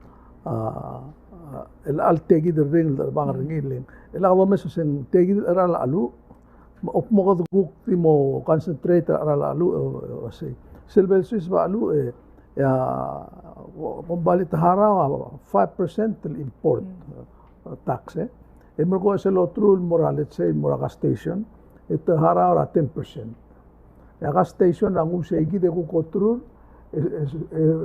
el altegi der ring der bangar ngilin ela kabo meso sen tegi ara alu op mo guk timo concentrate ara alu say silbel sis ba alu Pembalit hara 5% import tax mergo sa lotrul moral let's say Moraga station ito hara 10%. Ya gas station ang usay gide ko kotrul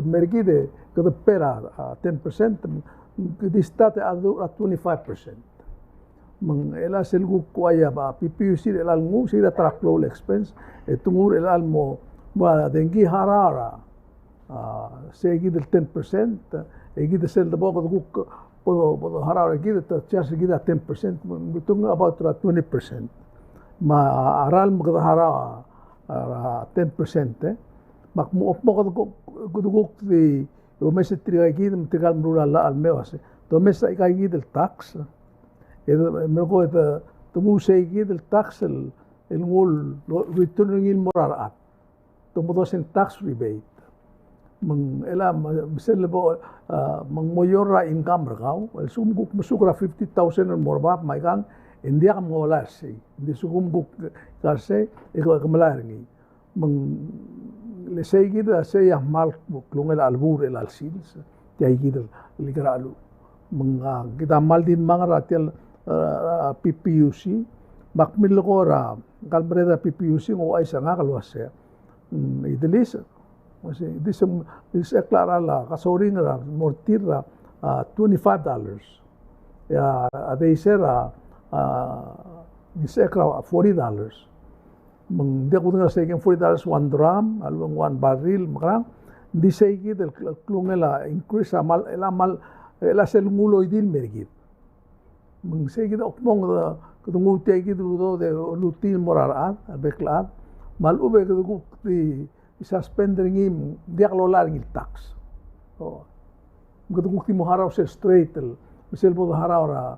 mergide kada pera 10% distate at 25%. Mang ela selgu kuaya ba PPUC elal ngu sida traklo expense tungur elal mo dengi harara say gid 10% gid sel the bog podo harar gid to chance gid 10% bitung about 20% aral mo hara 10% makmo opmo ko di umesetri gid mtigal rural al mewas to mesa gid el tax mergo tumu say gid el tax el ngul returning il morarat tumo sen tax rebate mang ela misal bo mang moyora income rakaw el sumguk musukra 50,000 or morba maigang india kam ngolar si di sugumguk karse iko kamalarngi mang lesay gida say mal klung el albur el alsils tay gida ligralu mang kita mal din mga ratel PPUC bakmil ko ra kalbreda PPUC ngo ay sanga kalwase idilis kasi this eklara la kasoring ra mortir ra $25 ya they said this ekra $40 mang dia ko nga say $40 1 drum alwang 1 barrel makrang di say gid el klungela increase amal ela sel ngulo idil mergit mang say gid okmong kutungu tay gid do de lutin morarat beklat mal ube kutungu di suspending him diak lolar ngil tax gud gukti mo haraw se straight misel bodo haraw ra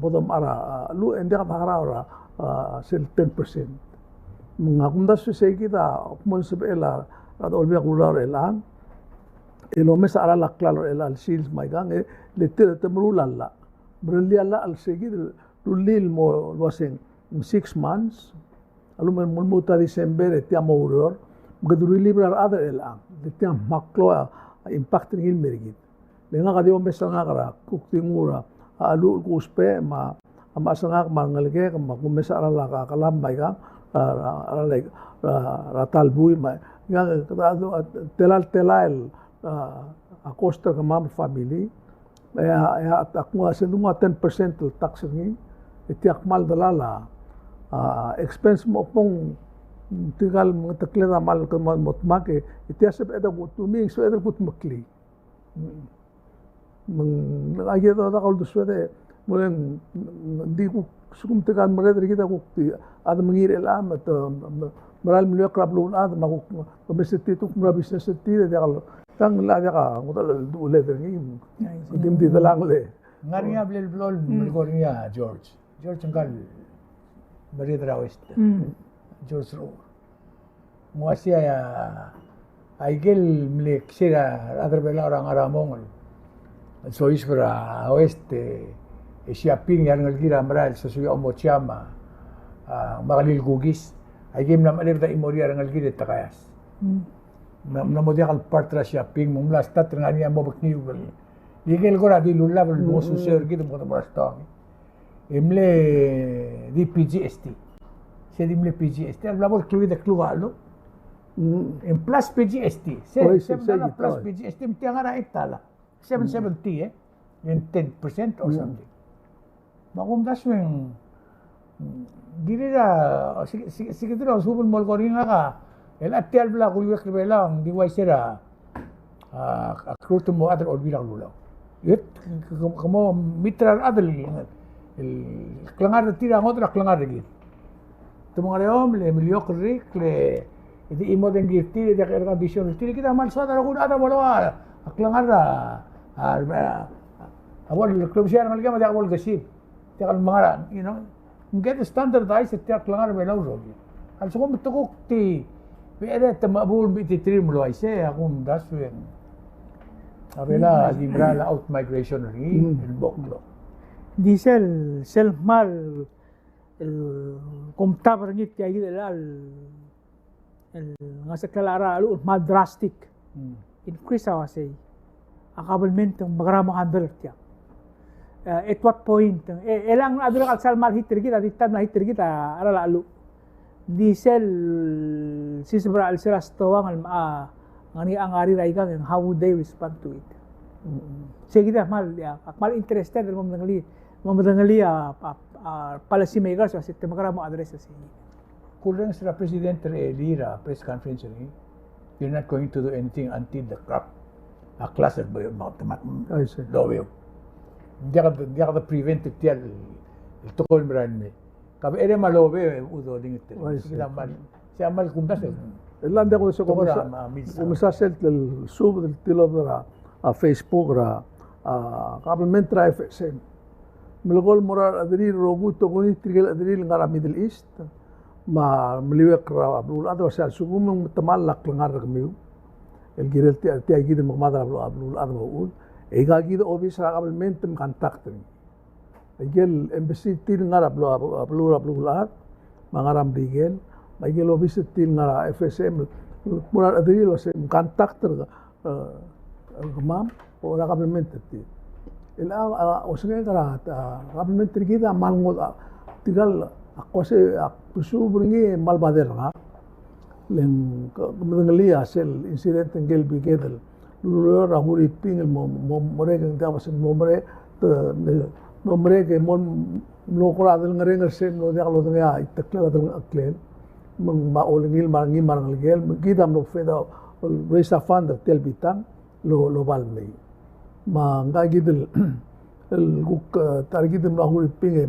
bodom ara lu endiak haraw ra sel 10% mga kumdas se kita mon se ela ad olbia kular elang elo mes ara laklalo elal sils maigang letter temrulalla Berliala al segid lulil mo waseng 6 months. Alumen mulmuta December etiamo uror. Gaduri librar other elang. Etiam maklo impact ngil merigit. Lenga kadi ombesa ngakara kuktingura alu kuspe ma amasangak mangalge ma kumesa ala ka kalam baika ratal bui ma nga telal acosta kamam family ya takmo asenunga 10% tax ngi itiak mal dalala expense mo pong tigal mga takleda mal kamot motmake itiasep eda butuming so eda butmakli lagi itu kalau tu sudah mulai di sukumtekan mereka kita kukti ada mengiri elam atau meral milik kerap luar ada makuk pemeseti itu mula bisnes seti dia kalau tang lah dia kan kita dulu lagi tim di dalam le ngarinya beli blol melgornya George engkal beri terawist George Ro muasia ya aigel milik sira ada bela orang Aramongol so isfra oeste siaping yang ngalgira maral sa suya omochama magalil gugis ay game na malibda imoria ngalgira takayas na modia kal partra siaping mumla stat ngania mo bakni ugal ligel gora di lulla bal mo suser gitu mo basta imle di PGST se dimle PGST al labor club de club alo en plus PGST se plus PGST mtiangara itala 770 yung 10% or something. Makum das yung dili na sige dira subon mol ko ringa ka el atel bla kulwe krebelang diway sira akruto mo adal or bilang lulaw yet kamo mitral adal el klangar tira ang otra klangar git tumong reom le miliok rik le di imo den girti de air condition tiri kita mal sa dara kun ada wala aklangar awal club siya ng ligama awal gasip tiyak mga get standardized tiyak langar belaw rogi al so kung tukok ti pere tamabul biti trim lo ay siya kung daswen abela liberal out migration ri el boklo diesel self mal el comptabar ngit kaya gid el ngasa kalara alu mal drastic increase awasay akabalmente magrama handler tiya at what point elang adula kalsal mal hitir kita ditam na hitir kita ala lalu diesel sisbra al siras tawang al ngani angari raigan and how would they respond to it sige kita mal ya mal interested mo mengali policy makers kasi magrama address sa kulang sa presidente Elira press conference ni you're not going to do anything until the crop a class of lobby. Hindi ka preventive tiyan el tukol meran me. Kabe ere malobe udo dingit. Kita mal siya mal kumdas. Elanda ko sa kumisasel del sub del tilo ra a Facebook ra complementary FSM. Milgol morar adri robuto ko ni trigel adri ngara Middle East. Ma meliwek ra abul ado sa sugum tamalak langar kamiu. El girel ti agid mo madra abul ado ul e gagid obis ragablement contact ni agel embassy til ngara abul at mangaram digel agel obis til ngara FSM murar adril was contact gamam o ragablement ti el osnga ngara ragablement kita malngol tigal ako se pusu bringi malbader nga len kemudian hasil insiden tenggel bigedel lulu rahuri pingel more yang dapat more ke mon lokora del ngereng sen lo dia kalau tengah itakla del aklen meng maolengil marangi marangel kita no feda resa fander tel bitang lo balmei ma ngagidel el guk targidem rahuri pingel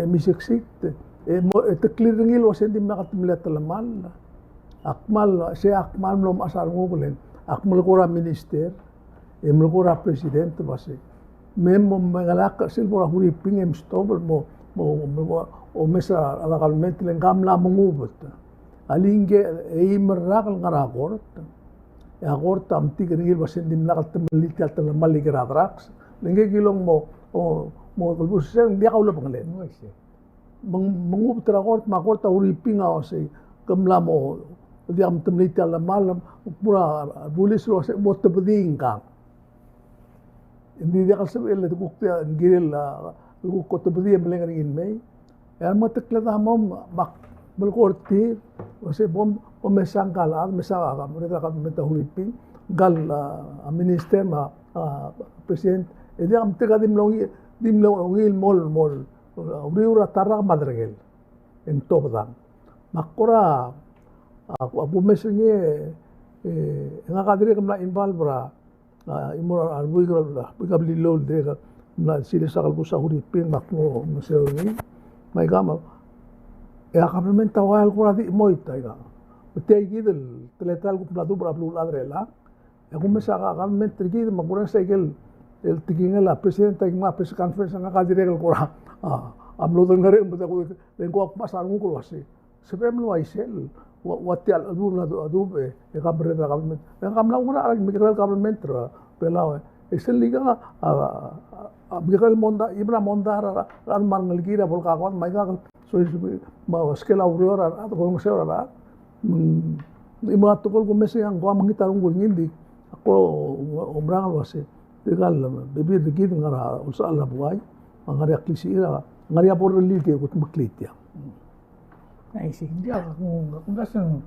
emisiksit itaklir ngil wasen dim nakatimlet talamal akmal lom asal ngulen akmal kora minister emul kora presidente base mem mengalak silbora huri pingem stobel mo o mesa alakalmente lengam la mengubut alinge eimerakal ngarakort agort tamti kerigil basen dim nakal temelit kal talamal ligaratrax lenge kilong mo mo kalbus sen dia kaulo panglen No ese. mengup terakort makorta uriping o se kamlamo dia am temlita la malam pura bulis lo se bot tebeding kang hindi dia kasab illa tukukta giril la ko tebedi melengan in mai ya matakla da mom mak belkorti o se bom mesangkala mesaga mereka kan meta uriping gal a minister ma president dia am tega dimlong mol Uriura tarra madregel en topdam makora abu mesenye nga kadire kamna invalbra imora arbuigra bigabli lol de na sile sakal ko sa huriping makmo meseoni may gama e akaplementa wal ko di moita ga betay gidel teletal ko platu para plul adrela e ko mesa akaplementa gidel makura sa igel el tikinga la presidenta igma press conference nga kadire ko amlo ngare mbata ko lengko pasar ngul wasi sebem lo aisel wati al aduna adube e kabre da government e kamla ngura al migral government pela esel liga migral monda ibra monda ran marngal gira bol ka kon mai ka so ma skela aurora ko ngse ora imra to ko mesi ang ko mangitar ngul ngindi ako umrangal wasi tegal bebi digid ngara usa Allah buai ngari aklisira ngari apor lili ke kut maklitia Naisip, hindi ako kung kasang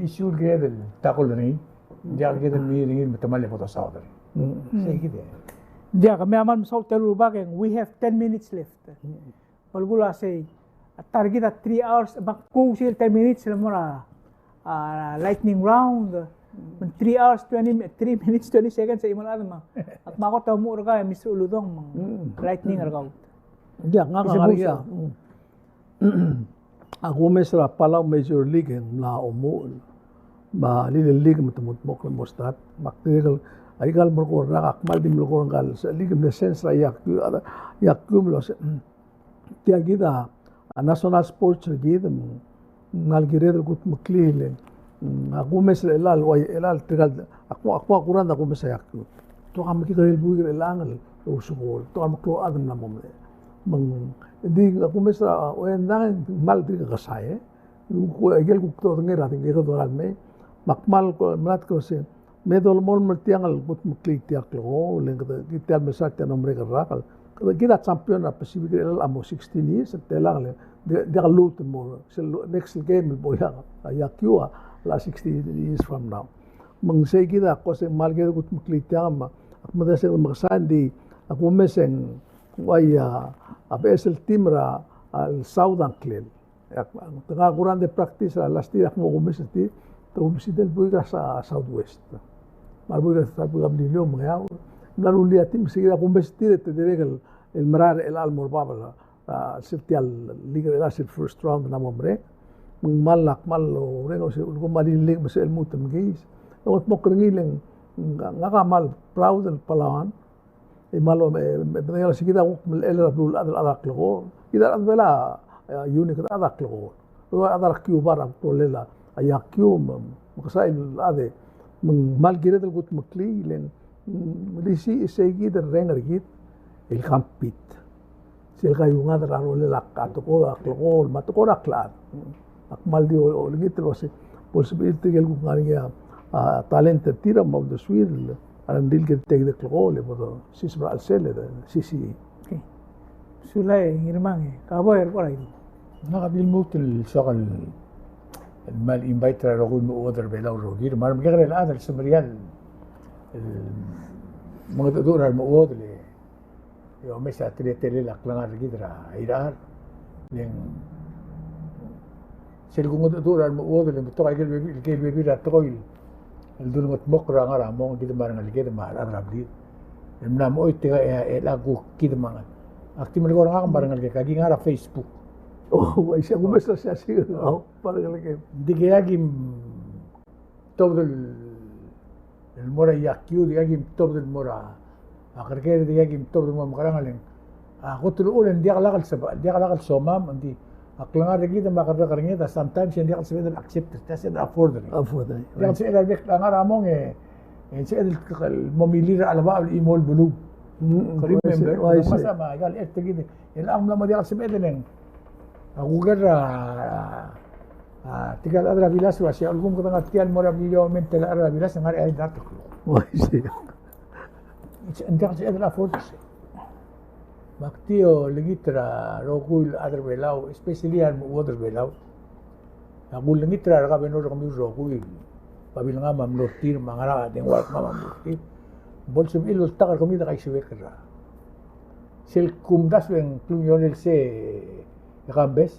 issue kaya del takol ni, hindi ako kaya miringin matamali po sa other. Sige de. Dia kami aman sa teru bageng we have 10 minutes left. Balgula say target at 3 hours kung sil 10 minutes sila mura lightning round 3 hours 3 minutes 20 seconds sa imong adama. At mako taw mo ka Mr. Uludong lightning argaw. Dia nga ngariya. Ako mesra pala Major League la umul. Ba lili league mutumut mok na mostat. Maktigal ay gal mo ko rakak mal dim lo ko gal sa league na sense ra yak lo se. Tiagida national sports gida ngal giredel kut muklile. Ako mesra elal tigal ako kuran ako mesra yak. To kam kikaril buir elangal usukol. To kam ko adam na momle. Hindi ako mesra oendang mal di kasay ko egel ko to ngera tingi ko doral me makmal ko mat ko se medol mol mertiangal but muklik tiak lo leng kita mesra ta nombre rakal kita champion na pacific el amo 16 years telang le de lut mo next game boya yakua la 16 years from now mang say kita ko se mal ge ko muklik tiam akmada se magsandi ako meseng waya abesel timra al southern clen tanga kuran de practice last year mo gumesti to del buiga sa southwest marbuiga sa buiga blilio mga na rulia tim sigira gumesti te deregal el marar el almor babala sirtial liga el asil first round na momre malak malo reno se ulgo maliling mas el mutam geis no mo kringileng ngakamal proud el palawan malo بدنا كده الألر بلول أدرك لغو إذا أدبلا يونيك أدرك لغو هو أدرك كيو بارا بوليلا أيا كيو مقصائل هذا من مال جريد القط مكلي لين مليسي سيجيد الرينر جيد الكامبيت سيلقى يوم هذا رانو لك أتقول أكلغو ما تقول أكلاد أكمل دي ولقيت الوسي possibility يلقوا كاريا talent تيرا ما بدو سويل Arandil que te de clogole bodo sisbra al sele sisi. Okay. Sulay ngirmang kaboy ko ray. Nakabil mo til sakal mal invite ra ko mo order belaw ro gir mar magre la adal samrial mga tudura mo order le yo mesa tele la klangar gidra irar len sel ko tudura mo order le to kay bebi ra toil el dulngot mokra ngara mo gid marang ligid mar arabli emna mo itiga lagu kid mangan akti mo ko nga marang ligid kagi ngara Facebook oh ay siya gumesa siya siguro parang ligid digayagi todo el mora yakyu digagi todo el mora akarke digagi todo mo makarang ako tululan di akalagal somam andi aklangar lagi dan makar karangnya da sometimes hindi ka sabihin accept kasi da afford yan si elal bek langar among si el momili ra alaba al imol bulug Remember, Oh, I see. masama, igal gini. Ang lama dia kasi medeleng. Aku tigal adra bilas wasi algum ko nga tial mora video mental adra bilas ngari ay dato. Oh, I see. Hindi kasi adra force. Maktio legitra rokul adra belau, especially an water belau. Aku legitra ka benor kami rokul. Pabilang nga mamlortir mangara ding work mamlortir. Bolsum ilus takar comida kay siwekra. Sil kumdas wen klunionel se Rambes,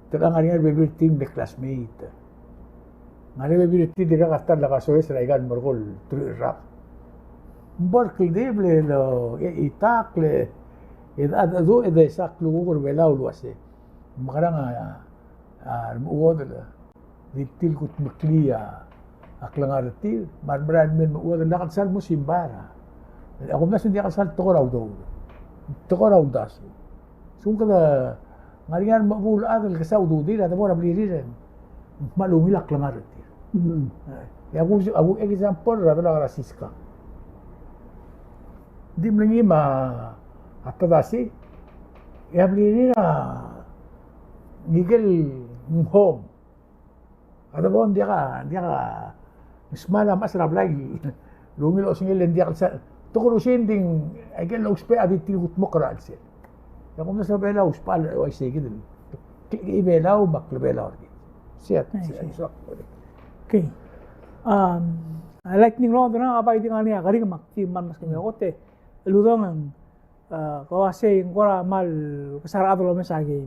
terang hari bebir tim de classmate. Ngani bebir tim de gastar la caso es raigan morgol tri rap. Borkel deble lo itakle edad do ede saklu gor belau lo ase. Makarang muod diptil kut meklia aklangar til marbrad men muod la kasal mo simbara. Ako na hindi kasal tokoraw do. Tokoraw das. Sungkada ngarian mabul adal kasaw do dira da mora bliriren. Malumilak langar til. Ya aku example ra la rasiska. Di mlingi ma atadasi ya blirira Miguel home. Ada bon dia ka ismala masrab lagi. Lumilo singil dia ka tokoro sending agel lo uspe adi tigut mokra alse. Ya como sa bela uspal o ay sige din. Ibela o baklebela orgi. Siat. Okay. I like ning ron na abay ding ani agari makti man mas kami ote. Ludong kawase ngora mal kasara adlo mesage.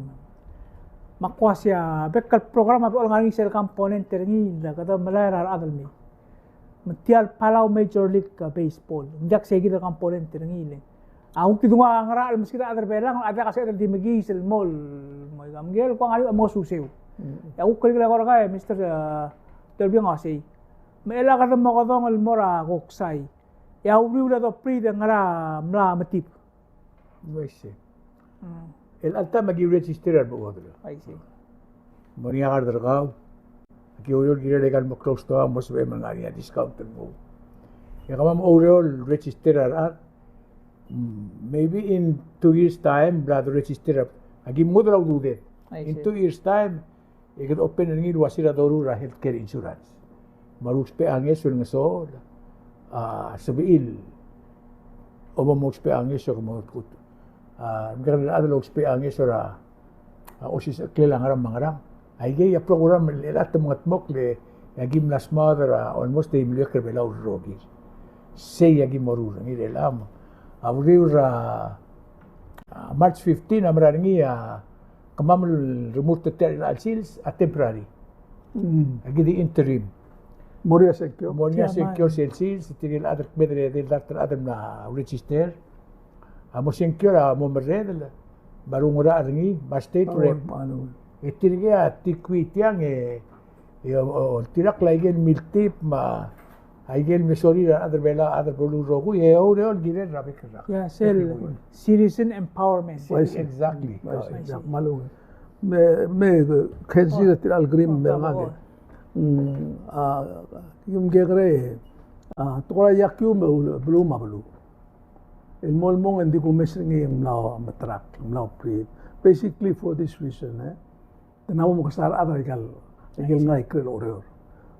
Makwasya bekal programa pe ngani sel component terni da kada malayar adal mi. Matial Palau Major League Baseball. Njak segi da component terni le. Ang kidunga ngara al miskita adar belang ada kasi adal di magi sel mall. Mo gamgel ko ngani mo susew. Ya ko kali ko kay Mr. Terbiang kasi. Maela ka mo ko dong al mora koksay. Ya ubri ula do pri da ngara mla matip. Wese. El alta magi register bo odro. I see. Moria gardergaw. Aquí oriol gire legal mo close to mo se man ngani discount mo. Ya kamam oriol register maybe in 2 years time blood register agi mudra udude. In 2 years time you can open ngir wasira dorura healthcare insurance. Marus pe anges ng so sabil o mo pe anges ko mo kut. Maganda ada lo pe anges ora osis klelang aram mangarang. Ay ya program lahat ng mga tmok le yagim las mother almost ay milyoker belaw rogis. Say yagim morura ngir elam. Aburiura March 15 amraringi kamamul remote ter al sils a temporary. Agi di interim. Moria Secchio. Moria Secchio sils tiril adar medre del doctor adam na register. Amo Secchio mo merredel barungura aringi ba state rep. Itirga tikwitiang tirak laigen miltip ma aigel mesori adar bela adar bolu rogu oreo gire rabik. Yeah, citizen empowerment. Exactly. Malung. Me khensi tir al grim merngage. Yung gegre tokora yakyu me blu mablu. El molmong hindi ko mesngi mlaw matrak mlaw pri. Basically for this reason tanaw mo kasar adar igal ngai krel oreo.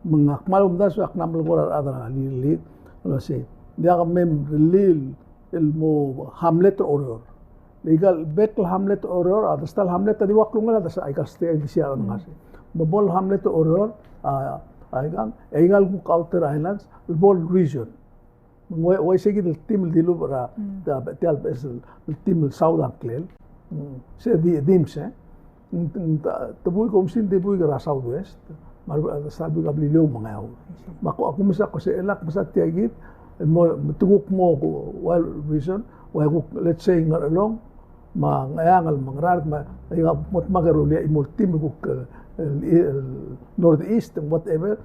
Mga malum das ak namal gora adar lili ano say dia ka mem lil el mo hamlet oreo. Legal betel hamlet oreo adastal hamlet di waklung la das igal stay di siya ngasi. Mabol hamlet oreo aigal ku counter islands bol region. Way sige del team dilu para da betel besel team southern klel. Se di dimse. Tabuy ko sin tabuy ka southwest. Sabi ka bili mga yaw. Ako misa ko sa elak masa tiagit mo tuguk mo well reason why let's say ngaralong mangayangal mangrarat nga magarulia imultim ko northeast and whatever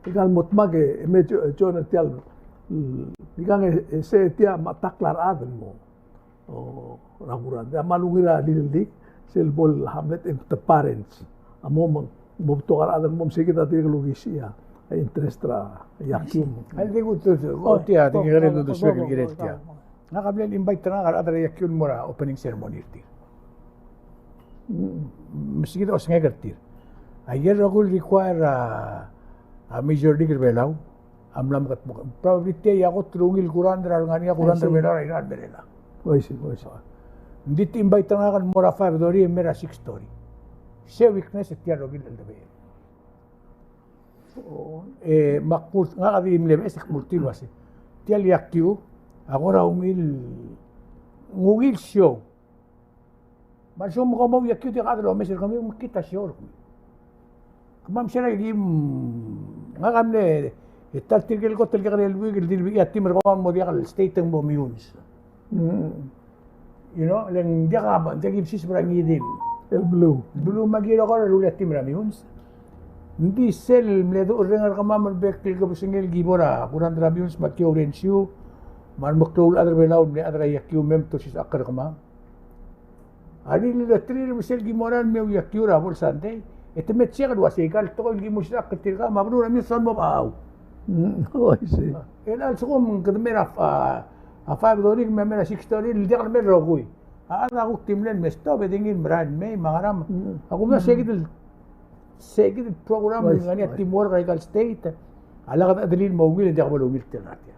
igal motmage medyo journal tial igang se tia mataklar adel mo raguran da malungira dilik selbol hamlet and the parents amo mobtokar adel mom sige ta tir logisia interest ra yakyum Ay di ko to tia tingere do swegel giretia. nga kami invite na nga adara yakyun mo na opening ceremony tir. Meski os nga tir. A year will require a major degree belaw. Amlam kat mo. Probably tiya ako trungil kurandra nga niya kurandra belaw ay nan belela. Oisi. Hindi ti invite na kan mora 5 story mera 6 story. Se weakness tiya rogil el debe. Makmul nga kadi imlem esik multil wasi. Tiya yakyu agora ngungil show. Masyo mo mo yakyu ti kadro mesir kami makita show. Kamam siya naging nga kami ital tigil ko tigil ka nilwigil dilwig at timar ko mo diya kal state ng momiuns. You know, lang diya ka ba, diya gipsis marang idil. El blue. Blue magiro ko na rulat timar miuns. Hindi sel mledo urengar ka mamar bektil ka busingil gibora kurang drabiuns matyo rensyu man maklol adar belaw ni adar yakyu mem to sis akar ka ma. Ari nila trir misel gimoran meu yakyu ra bol sante. Ito met siya kadwa sikal to ko gimus na katil ka mabru na mi son mo paaw. Oisi. El so kung kadmera a 5 story memera 6 story li diak mer rogoy. Ana ko timlen mesto bedingin brand may mangaram. Ako na segit program ngani timor kay state. Ala ka adlin mo wil diak balo wil ternatia.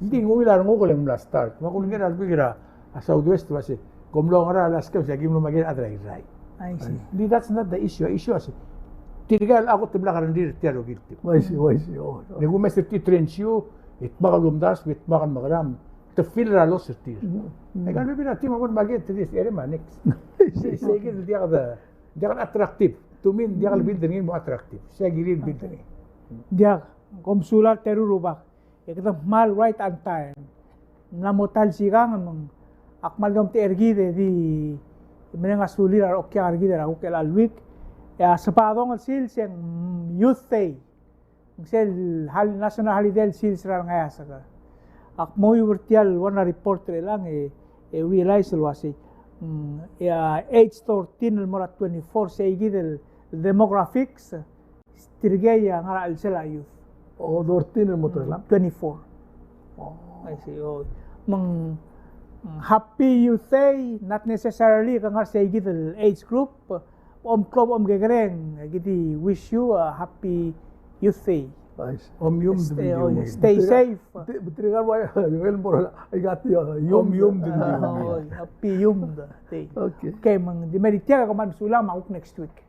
Hindi ngul ar ngol lang la start. Makul ngira albigira a southwest wasi. Komlo ngara Alaska sa gimno magin adray rai. I see. That's not the issue. Issue is tirigal ako tibla karandir tiaro gilti. Oisi. Nego mesir ti trenchio it magalumdas with makan magaram. To feel ralo sirtir. Ay kan bibira ti magun magit this ere manix. Sige dia kada attractive. To me dia kal building mo attractive. Siya girin building. Diyak, komsular terurubak. Ikata mal right on time. Namotal sigang mang akmal dom ti ergide di menenga sulir ar okya ergide ra ukel alwik. Ya sepadong sil siyang youth day. Sel national holiday sils ra ngaya saka. Ak mo vertial wana reporter lang realize wasi age 14 mora 24 sa igid demographics tirgaya nga alsela youth. O dortin mo to lang. 24. I see. Mang happy youth day, not necessarily kang sa igid age group. Club gegreng, giti wish you a happy youth day. Nice. Stay safe. Betrigan mo yung moro ay gati yum din. Happy yum day. Okay. Okay, mang di meditya ka man sulang mauk next week.